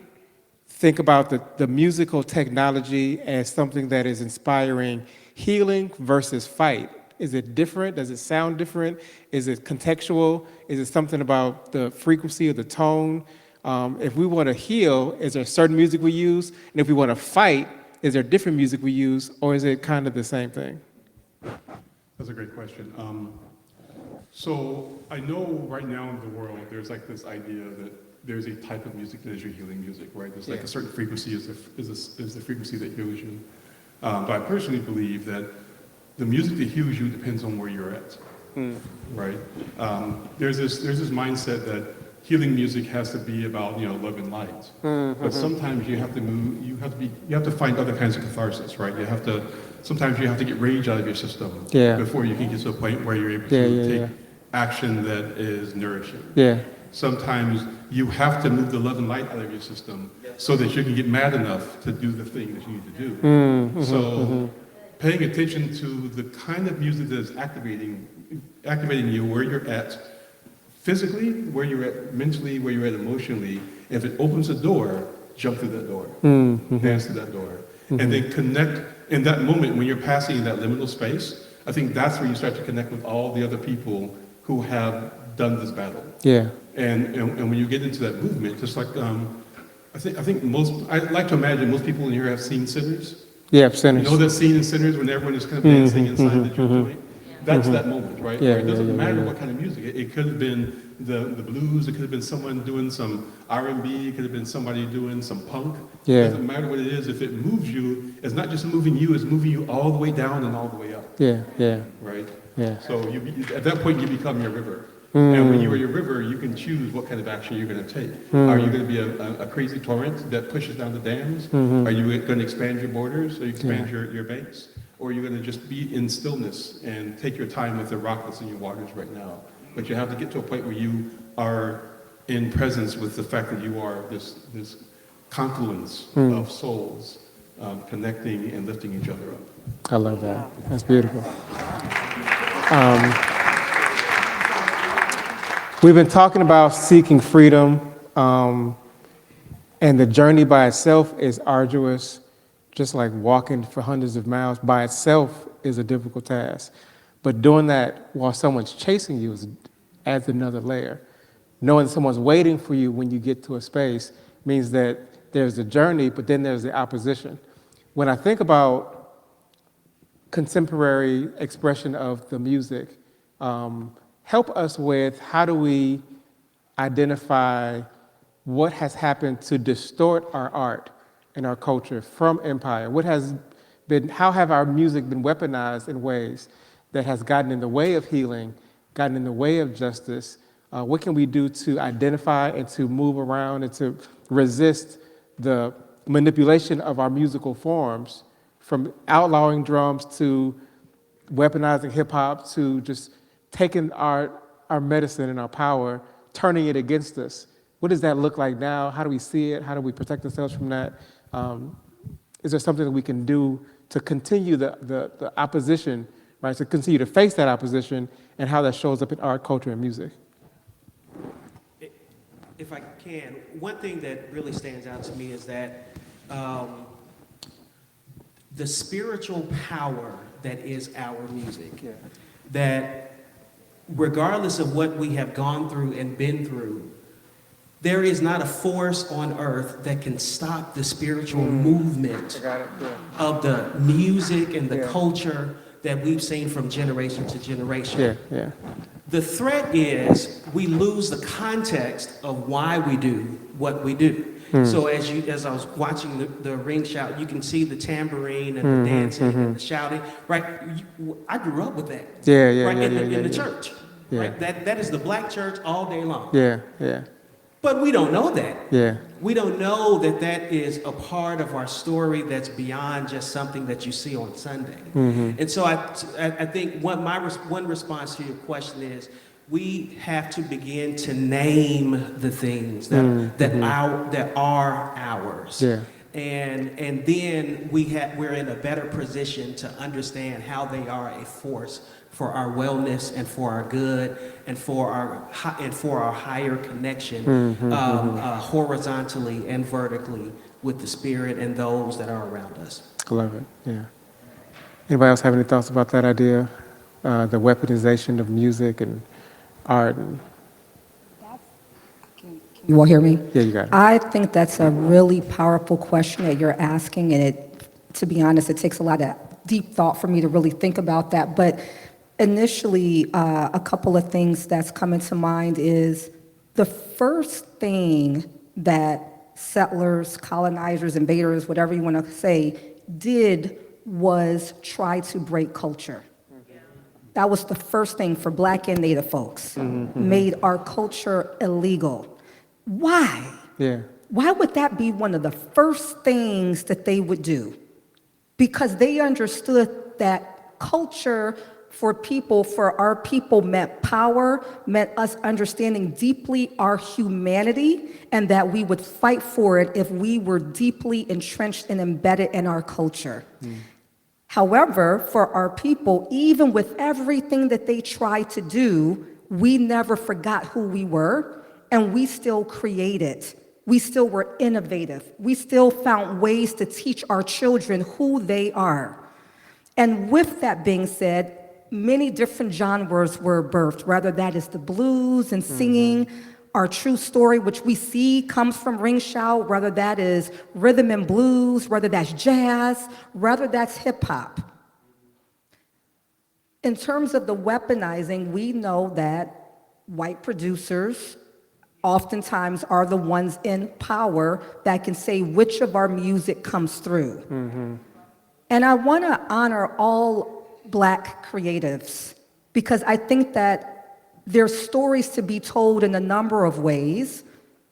think about the musical technology as something that is inspiring healing versus fight? Is it different? Does it sound different? Is it contextual? Is it something about the frequency or the tone? If we want to heal, is there certain music we use? And if we want to fight, is there different music we use, or is it kind of the same thing? That's a great question. So I know right now in the world, there's like this idea that there's a type of music that is your healing music, right? There's like a certain frequency is the frequency that heals you. But I personally believe that the music that heals you depends on where you're at, right? There's this mindset that healing music has to be about, love and light. But sometimes you have to move, you have to find other kinds of catharsis, right? Sometimes you have to get rage out of your system before you can get to a point where you're able to take action that is nourishing. Yeah. Sometimes you have to move the love and light out of your system so that you can get mad enough to do the thing that you need to do. So paying attention to the kind of music that is activating you where you're at physically, where you're at mentally, where you're at emotionally. If it opens a door, jump through that door, dance through that door, and then connect in that moment when you're passing in that liminal space. I think that's where you start to connect with all the other people who have done this battle. Yeah. And when you get into that movement, just like I like to imagine most people in here have seen Sinners. Yeah, Sinners. You know that scene in Sinners when everyone is kind of dancing inside the juke joint? That's that moment, right? Yeah, Where it doesn't matter yeah. what kind of music. It could have been the blues. It could have been someone doing some R&B. It could have been somebody doing some punk. Yeah. It doesn't matter what it is. If it moves you, it's not just moving you. It's moving you all the way down and all the way up. Yeah, yeah. Right? Yeah. So at that point, you become your river. And when you are your river, you can choose what kind of action you're going to take. Are you going to be a crazy torrent that pushes down the dams? Are you going to expand your borders? Or you expand your banks? Or are you going to just be in stillness and take your time with the rock that's in your waters right now? But you have to get to a point where you are in presence with the fact that you are this confluence of souls connecting and lifting each other up. I love that. That's beautiful. We've been talking about seeking freedom, and the journey by itself is arduous, just like walking for hundreds of miles by itself is a difficult task. But doing that while someone's chasing you adds another layer. Knowing someone's waiting for you when you get to a space means that there's the journey, but then there's the opposition. When I think about contemporary expression of the music, help us with how do we identify what has happened to distort our art and our culture from empire? How have our music been weaponized in ways that has gotten in the way of healing, gotten in the way of justice? What can we do to identify and to move around and to resist the manipulation of our musical forms, from outlawing drums to weaponizing hip hop to just taking our medicine and our power, turning it against us? What does that look like now? How do we see it? How do we protect ourselves from that? Is there something that we can do to continue the opposition, right? To continue to face that opposition and how that shows up in art, culture, and music? If I can, one thing that really stands out to me is that the spiritual power that is our music, that regardless of what we have gone through and been through, there is not a force on earth that can stop the spiritual movement of the music and the culture that we've seen from generation to generation. The threat is we lose the context of why we do what we do. So as I was watching the ring shout, you can see the tambourine and the dancing and the shouting, right? I grew up with that. In the church. Right? That is the black church all day long. But we don't know that. We don't know that that is a part of our story that's beyond just something that you see on Sunday. And so I think one response to your question is we have to begin to name the things that are ours. And then we're in a better position to understand how they are a force for our wellness and for our good and for our higher connection horizontally and vertically with the spirit and those that are around us. I love it. Yeah. Anybody else have any thoughts about that idea? The weaponization of music and art. You all hear me? Yeah, you got it. I think that's a really powerful question that you're asking, and to be honest, it takes a lot of deep thought for me to really think about that. But initially, a couple of things that's coming to mind is the first thing that settlers, colonizers, invaders, whatever you want to say, did was try to break culture. That was the first thing for Black and Native folks, made our culture illegal. Why? Yeah. Why would that be one of the first things that they would do? Because they understood that culture for our people meant power, meant us understanding deeply our humanity, and that we would fight for it if we were deeply entrenched and embedded in our culture. However, for our people, even with everything that they tried to do, we never forgot who we were, and we still created. We still were innovative. We still found ways to teach our children who they are. And with that being said, many different genres were birthed, whether that is the blues and singing, our true story, which we see comes from ring shout, whether that is rhythm and blues, whether that's jazz, whether that's hip hop. In terms of the weaponizing, we know that white producers oftentimes are the ones in power that can say which of our music comes through. And I want to honor all Black creatives because I think that there's stories to be told in a number of ways,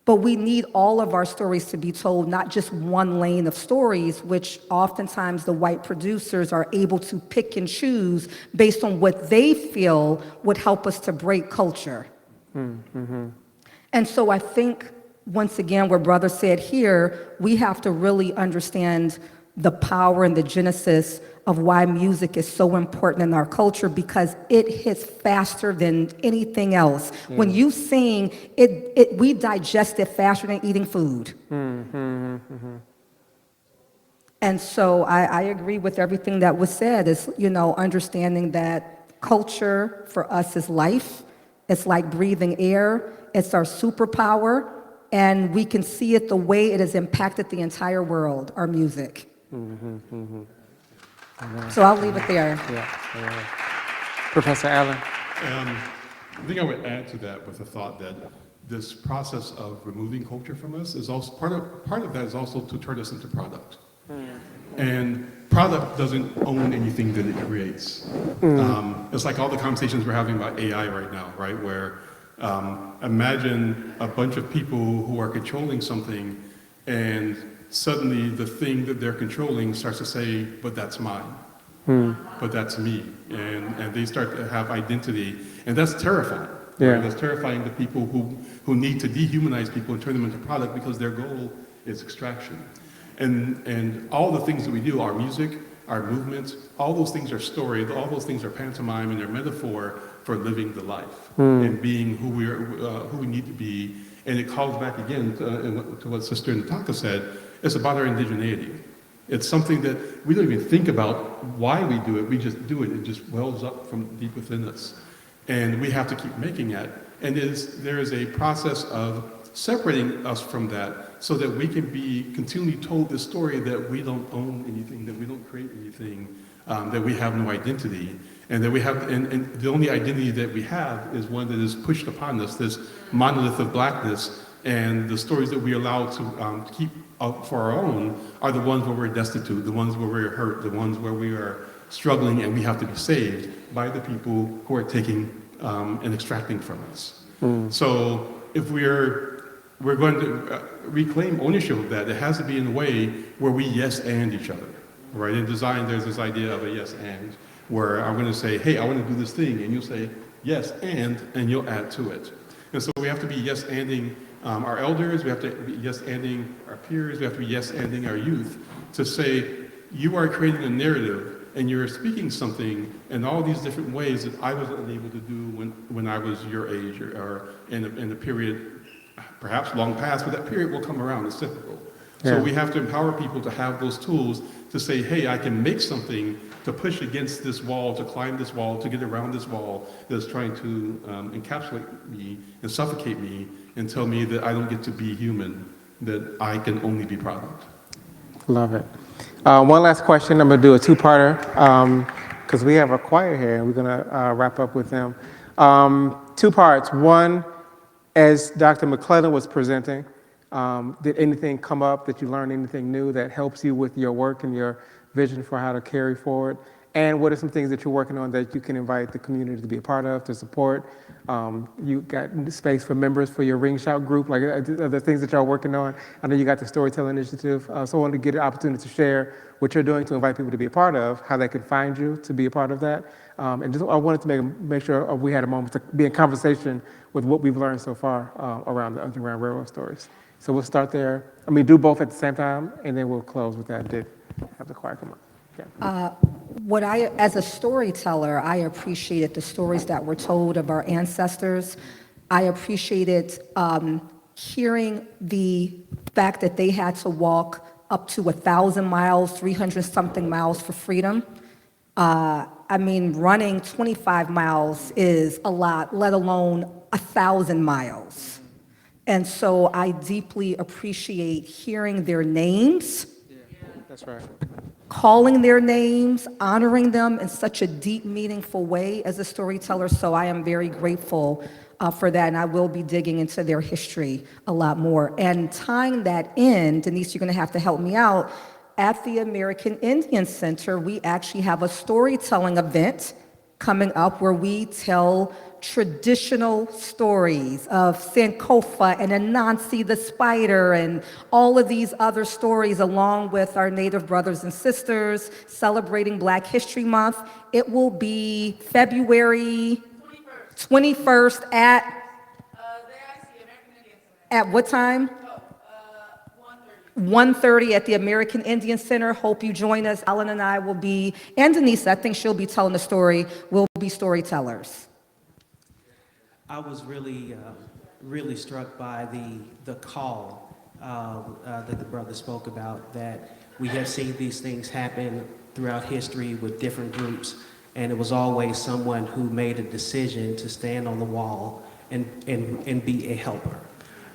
but we need all of our stories to be told, not just one lane of stories, which oftentimes the white producers are able to pick and choose based on what they feel would help us to break culture. And so I think, once again, what Brother said here, we have to really understand the power and the genesis of why music is so important in our culture because it hits faster than anything else. When you sing, we digest it faster than eating food. And so I agree with everything that was said, is, understanding that culture for us is life. It's like breathing air. It's our superpower. And we can see it the way it has impacted the entire world, our music. So I'll leave it there. Professor Allen. I think I would add to that with the thought that this process of removing culture from us is also part of that is also to turn us into product. And product doesn't own anything that it creates. It's like all the conversations we're having about AI right now, right? Where imagine a bunch of people who are controlling something and suddenly the thing that they're controlling starts to say, but that's mine, but that's me. And they start to have identity. And that's terrifying. Right? That's terrifying to people who need to dehumanize people and turn them into product because their goal is extraction. And all the things that we do, our music, our movements, all those things are story, all those things are pantomime and they're metaphor for living the life and being who we need to be. And it calls back again to what Sister Nataka said. It's about our indigeneity. It's something that we don't even think about why we do it. We just do it. It just wells up from deep within us. And we have to keep making it. And there is a process of separating us from that so that we can be continually told this story that we don't own anything, that we don't create anything, that we have no identity. And that we have, and the only identity that we have is one that is pushed upon us, this monolith of blackness. And the stories that we allow to keep for our own are the ones where we're destitute, the ones where we're hurt, the ones where we are struggling and we have to be saved by the people who are taking and extracting from us. So if we're going to reclaim ownership of that, it has to be in a way where we yes and each other, right? In design, there's this idea of a yes and, where I'm going to say, hey, I want to do this thing, and you'll say yes and you'll add to it. And so we have to be yes-anding our elders, we have to be yes-anding our peers, we have to be yes-anding our youth to say, you are creating a narrative and you're speaking something in all these different ways that I wasn't able to do when I was your age or in a period, perhaps long past, but that period will come around, it's typical. So we have to empower people to have those tools to say, hey, I can make something to push against this wall, to climb this wall, to get around this wall that's trying to encapsulate me and suffocate me and tell me that I don't get to be human, that I can only be product. Love it. One last question. I'm going to do a two-parter because we have a choir here and we're going to wrap up with them. 2 parts. One, As Dr. McClellan was presenting, did anything come up that you learned, anything new that helps you with your work and your vision for how to carry forward? And what are some things that you're working on that you can invite the community to be a part of, to support? You got space for members for your Ring Shout group, like are there things that y'all working on? I know you got the Storytelling Initiative, so I wanted to get an opportunity to share what you're doing to invite people to be a part of, how they can find you to be a part of that. And just I wanted to make sure we had a moment to be in conversation with what we've learned so far around the Underground Railroad stories. So we'll start there. I mean, do both at the same time, and then we'll close with that. Did have the choir come up? Yeah. As a storyteller, I appreciated the stories that were told of our ancestors. I appreciated hearing the fact that they had to walk up to 1,000 miles, 300-something miles for freedom. I mean, running 25 miles is a lot, let alone 1,000 miles. And so I deeply appreciate hearing their names. That's right. Calling their names, honoring them in such a deep, meaningful way as a storyteller. So I am very grateful for that, and I will be digging into their history a lot more. And tying that in, Denise, you're going to have to help me out. At the American Indian Center, we actually have a storytelling event coming up where we tell traditional stories of Sankofa and Anansi the spider and all of these other stories along with our Native brothers and sisters celebrating Black History Month. It will be February 21st at what time? 1:30 at the American Indian Center. Hope you join us. Alan and I will be, and Denise, I think she'll be telling the story. We'll be storytellers. I was really struck by the call that the brother spoke about, that we have seen these things happen throughout history with different groups, and it was always someone who made a decision to stand on the wall and be a helper.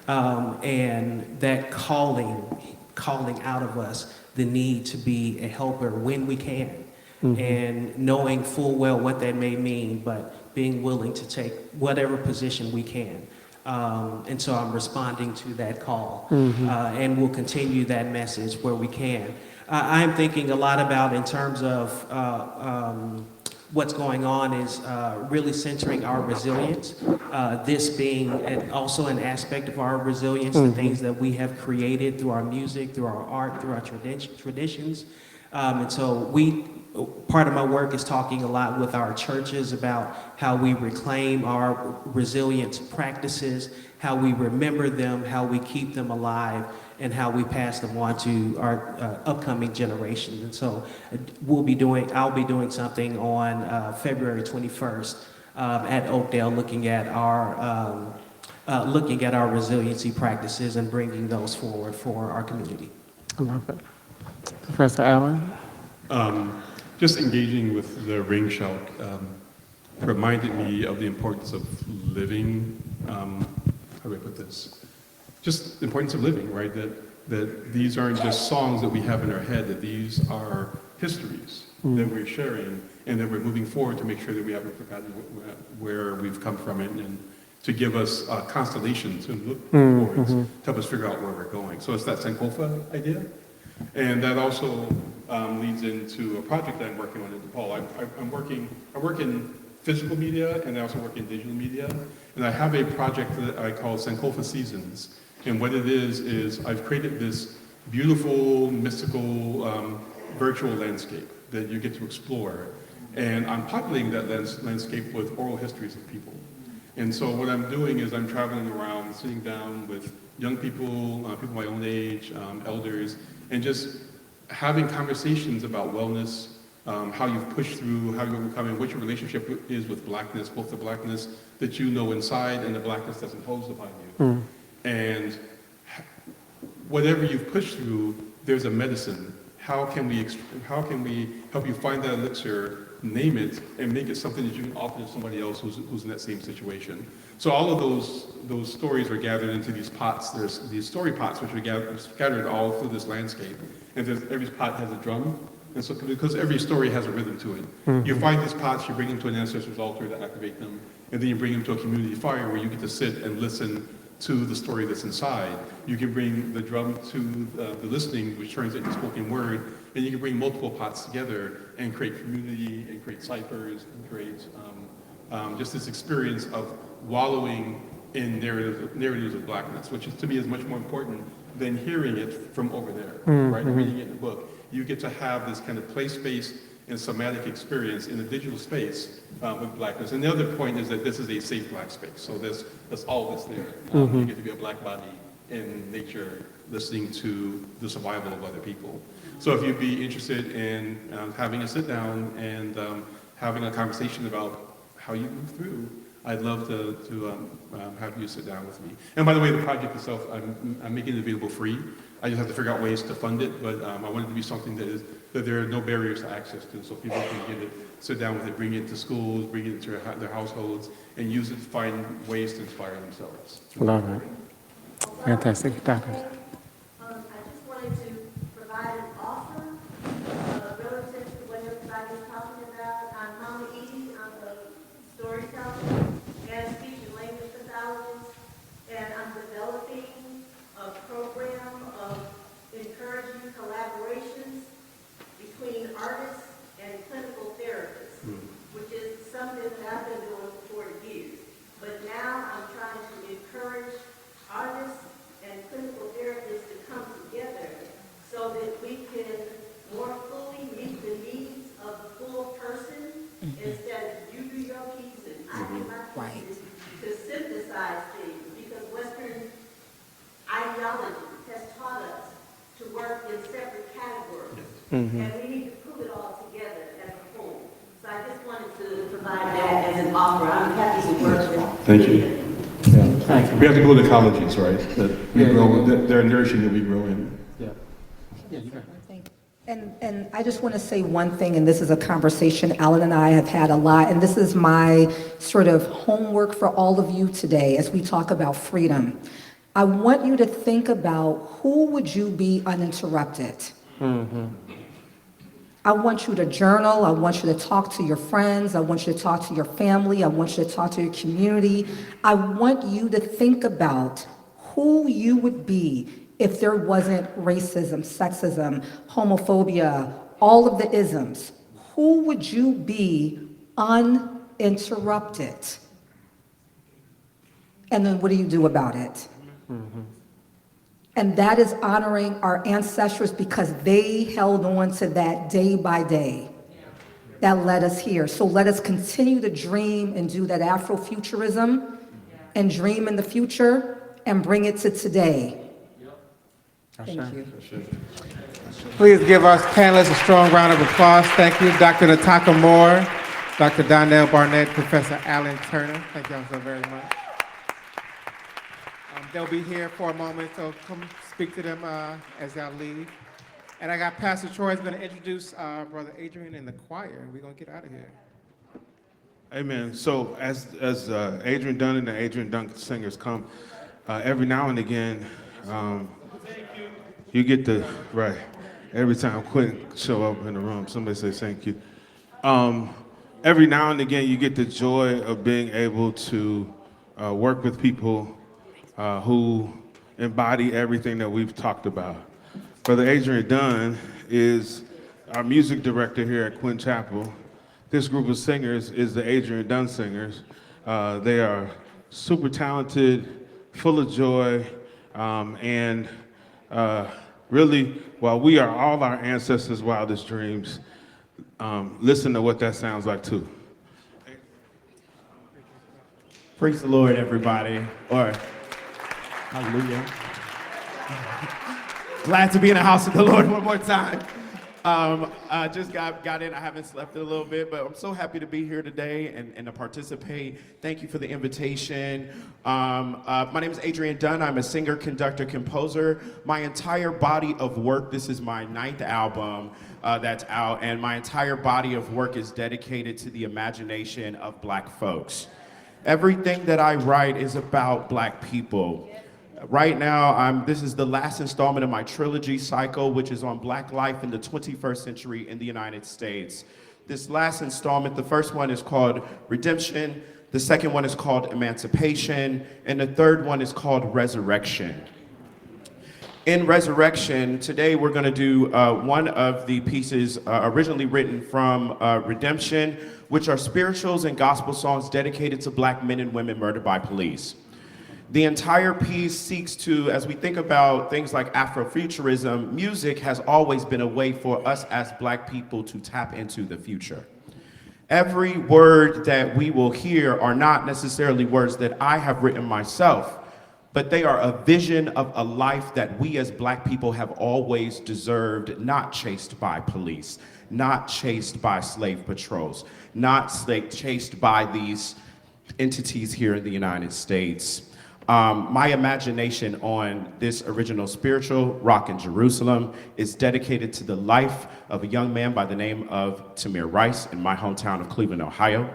And that calling out of us the need to be a helper when we can, and knowing full well what that may mean, but being willing to take whatever position we can. And so I'm responding to that call, and we'll continue that message where we can. I'm thinking a lot about, in terms of what's going on, is really centering our resilience. This being also an aspect of our resilience, the things that we have created through our music, through our art, through our traditions. And so part of my work is talking a lot with our churches about how we reclaim our resilience practices, how we remember them, how we keep them alive, and how we pass them on to our upcoming generations. And so I'll be doing something on February 21st at Oakdale, looking at our resiliency practices and bringing those forward for our community. I love it. Professor Allen? Just engaging with the ring shout reminded me of the importance of living, how do I put this? Just the importance of living, right? That these aren't just songs that we have in our head, that these are histories that we're sharing, and that we're moving forward to make sure that we haven't forgotten where we've come from, and to give us constellations to look forward, to help us figure out where we're going. So it's that Sankofa idea. And that also leads into a project that I'm working on at DePaul. I work in physical media, and I also work in digital media. And I have a project that I call Sankofa Seasons. And what it is I've created this beautiful, mystical, virtual landscape that you get to explore. And I'm populating that landscape with oral histories of people. And so what I'm doing is I'm traveling around, sitting down with young people, people my own age, elders, and just having conversations about wellness, how you've pushed through, how you're overcoming, what your relationship is with Blackness, both the Blackness that you know inside and the Blackness that's imposed upon you. And whatever you've pushed through, there's a medicine. How can we help you find that elixir, name it, and make it something that you can offer to somebody else who's in that same situation? So all of those stories are gathered into these pots. There's these story pots which are scattered all through this landscape. And every pot has a drum And so, because every story has a rhythm to it. You find these pots, you bring them to an ancestor's altar to activate them, and then you bring them to a community fire where you get to sit and listen to the story that's inside. You can bring the drum to the listening, which turns into spoken word, and you can bring multiple pots together and create community, and create ciphers, and create just this experience of wallowing in narratives of blackness, which is, to me, is much more important than hearing it from over there, right? Reading it in the book. You get to have this kind of place-based and somatic experience in a digital space with blackness. And the other point is that this is a safe black space. So that's all that's there. You get to be a black body in nature, listening to the survival of other people. So if you'd be interested in having a sit down and having a conversation about how you move through, I'd love to have you sit down with me. And by the way, the project itself, I'm making it available free. I just have to figure out ways to fund it, but I want it to be something that there are no barriers to access to, so people can get it, sit down with it, bring it to schools, bring it to their households, and use it to find ways to inspire themselves. Love it. Fantastic. Doctor. I just wanted to provide an offer relative to what everybody's talking about. I'm Mama Edie. I'm a storyteller and speech and language pathologist, and I'm developing a program of encouraging collaborations between artists and clinical therapists, which is something that I've been doing for 40 years. But now I'm trying to encourage artists and clinical therapists to come together so that we can more fully meet the needs of the full person instead of you do your piece and I do my piece, to synthesize things, because Western ideology has taught us to work in separate categories, and we need to put it all together as a whole. So I just wanted to provide that as an offer. I'm happy to work with. Thank you. Yeah. We have to go to colleges, right? That we grow, that they're nourishing that we grow in. And I just want to say one thing, and this is a conversation Alan and I have had a lot, and this is my sort of homework for all of you today as we talk about freedom. I want you to think about who would you be uninterrupted. I want you to journal. I want you to talk to your friends. I want you to talk to your family. I want you to talk to your community. I want you to think about who you would be if there wasn't racism, sexism, homophobia, all of the isms. Who would you be uninterrupted? And then what do you do about it? And that is honoring our ancestors, because they held on to that day by day. That led us here. So let us continue to dream and do that Afrofuturism and dream in the future and bring it to today. Thank you. Please give our panelists a strong round of applause. Thank you, Dr. Nataka Moore, Dr. Donell Barnett, Professor Alan Turner. Thank you all so very much. They'll be here for a moment, so come speak to them as y'all leave. And I got Pastor Troy is going to introduce Brother Adrian and the choir, and we're going to get out of here. Amen. So as Adrian Dunn and the Adrian Dunn singers come, every now and again, you get the, right, every time Quinn show up in the room, somebody say thank you. Every now and again, you get the joy of being able to work with people who embody everything that we've talked about. Brother Adrian Dunn is our music director here at Quinn Chapel. This group of singers is the Adrian Dunn Singers. They are super talented, full of joy, and really, while we are all our ancestors' wildest dreams, listen to what that sounds like too. Praise the Lord, everybody. Or, hallelujah. Glad to be in the house of the Lord one more time. I just got in. I haven't slept a little bit, but I'm so happy to be here today and to participate. Thank you for the invitation. My name is Adrian Dunn. I'm a singer, conductor, composer. My entire body of work, this is my 9th album that's out, and my entire body of work is dedicated to the imagination of Black folks. Everything that I write is about Black people. Right now, this is the last installment of my trilogy cycle, which is on Black life in the 21st century in the United States. This last installment, the first one is called Redemption, the second one is called Emancipation, and the third one is called Resurrection. In Resurrection, today we're going to do one of the pieces originally written from Redemption, which are spirituals and gospel songs dedicated to Black men and women murdered by police. The entire piece seeks to, as we think about things like Afrofuturism, music has always been a way for us as Black people to tap into the future. Every word that we will hear are not necessarily words that I have written myself, but they are a vision of a life that we as Black people have always deserved, not chased by police, not chased by slave patrols, not chased by these entities here in the United States. My imagination on this original spiritual, Rock in Jerusalem, is dedicated to the life of a young man by the name of Tamir Rice in my hometown of Cleveland, Ohio.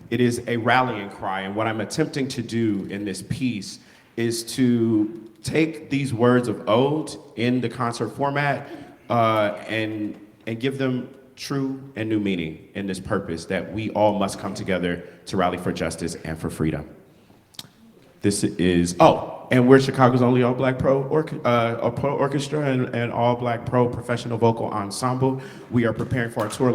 It is a rallying cry, and what I'm attempting to do in this piece is to take these words of ode in the concert format and give them true and new meaning in this purpose that we all must come together to rally for justice and for freedom. This is, and we're Chicago's only all-Black pro orchestra and all-Black pro professional vocal ensemble. We are preparing for our tour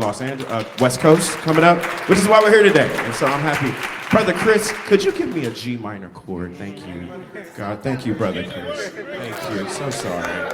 West Coast coming up, which is why we're here today. And so I'm happy. Brother Chris, could you give me a G minor chord? Thank you. God, thank you, Brother Chris. Thank you, so sorry.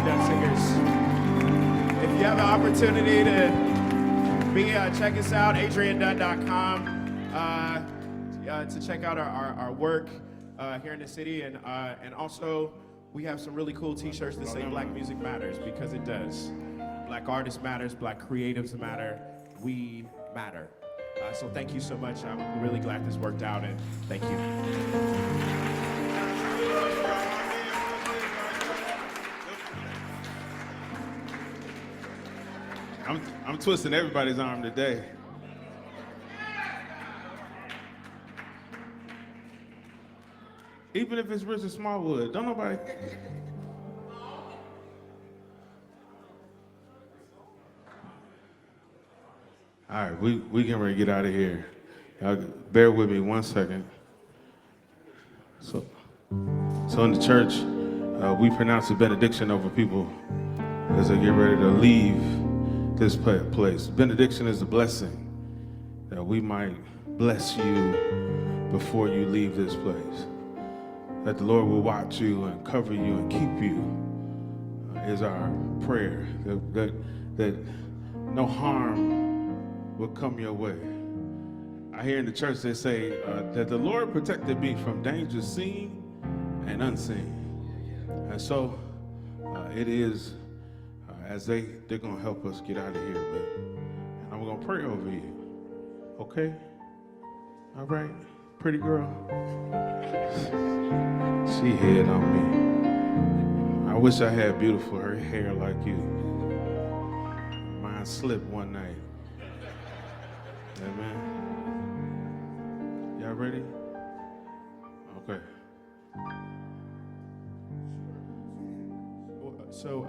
Dunn Singers. If you have an opportunity to check us out, adriandunn.com, to check out our work here in the city. And also, we have some really cool t-shirts that say Black Music Matters, because it does. Black artists matters, Black creatives matter, we matter. So thank you so much. I'm really glad this worked out, and thank you. I'm twisting everybody's arm today. Even if it's Richard Smallwood, don't nobody. All right, we getting ready to get out of here. Y'all bear with me 1 second. So in the church, we pronounce a benediction over people as they get ready to leave this place. Benediction is a blessing that we might bless you before you leave this place. That the Lord will watch you and cover you and keep you is our prayer. That no harm will come your way. I hear in the church they say that the Lord protected me from danger seen and unseen. And so it is as they're going to help us get out of here. And I'm going to pray over you. Okay? All right? Pretty girl. She hid on me. I wish I had beautiful hair like you. Mine slipped one night. Amen. Y'all ready? Okay. So,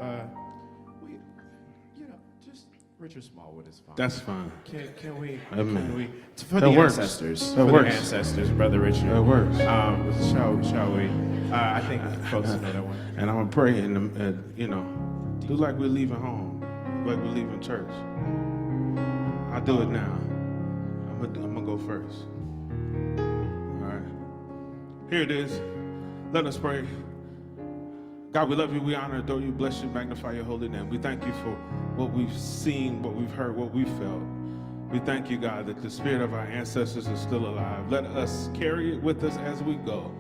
just Richard Smallwood is fine. That's fine. Can we? Amen. Can we? For That the works. ancestors. That for works. the ancestors, Brother Richard. That works. Shall we? I think folks know that one. And I'm going to pray and do like we're leaving home, like we're leaving church. I'll do it now. I'm going to go first. All right. Here it is. Let us pray. God, we love you, we honor, adore you, bless you, magnify your holy name. We thank you for what we've seen, what we've heard, what we felt. We thank you, God, that the spirit of our ancestors is still alive. Let us carry it with us as we go.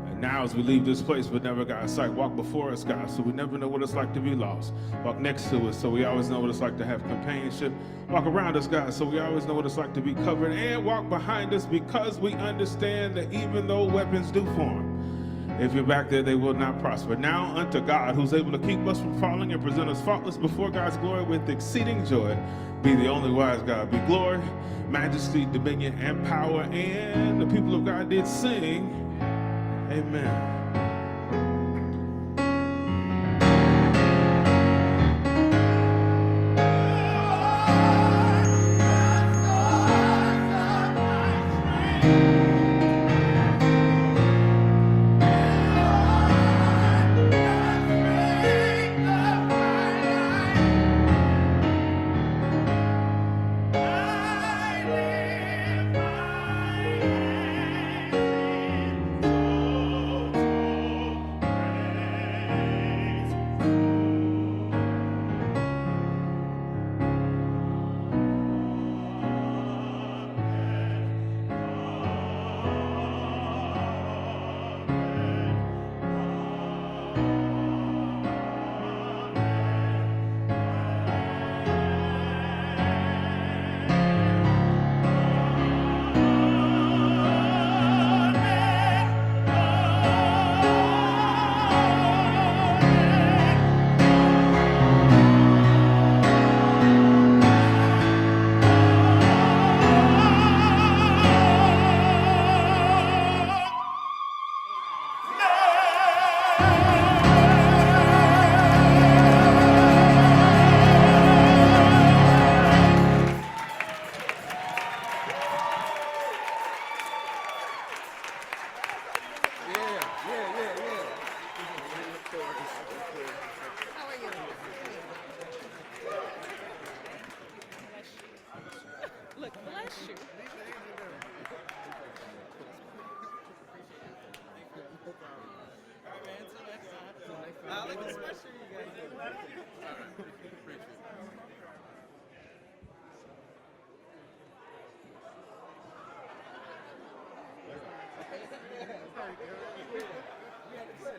And now as we leave this place, but never got sight, walk before us, God, so we never know what it's like to be lost. Walk next to us, so we always know what it's like to have companionship. Walk around us, God, so we always know what it's like to be covered. And walk behind us, because we understand that even though weapons do form, if you're back there, they will not prosper. Now unto God, who's able to keep us from falling and present us faultless before God's glory with exceeding joy, be the only wise God. Be glory, majesty, dominion, and power. And the people of God did sing, amen.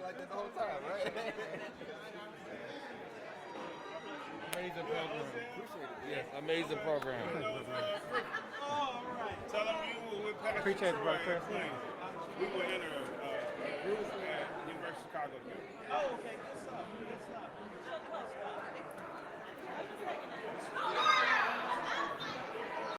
Like that the whole time, right? Amazing program. Appreciate it. Yes, amazing program. All right. Tell them you were with Pastor Appreciate it, brother Chris. We will enter a group at University of Chicago together. Oh, okay, good stuff, good stuff. So close, guys.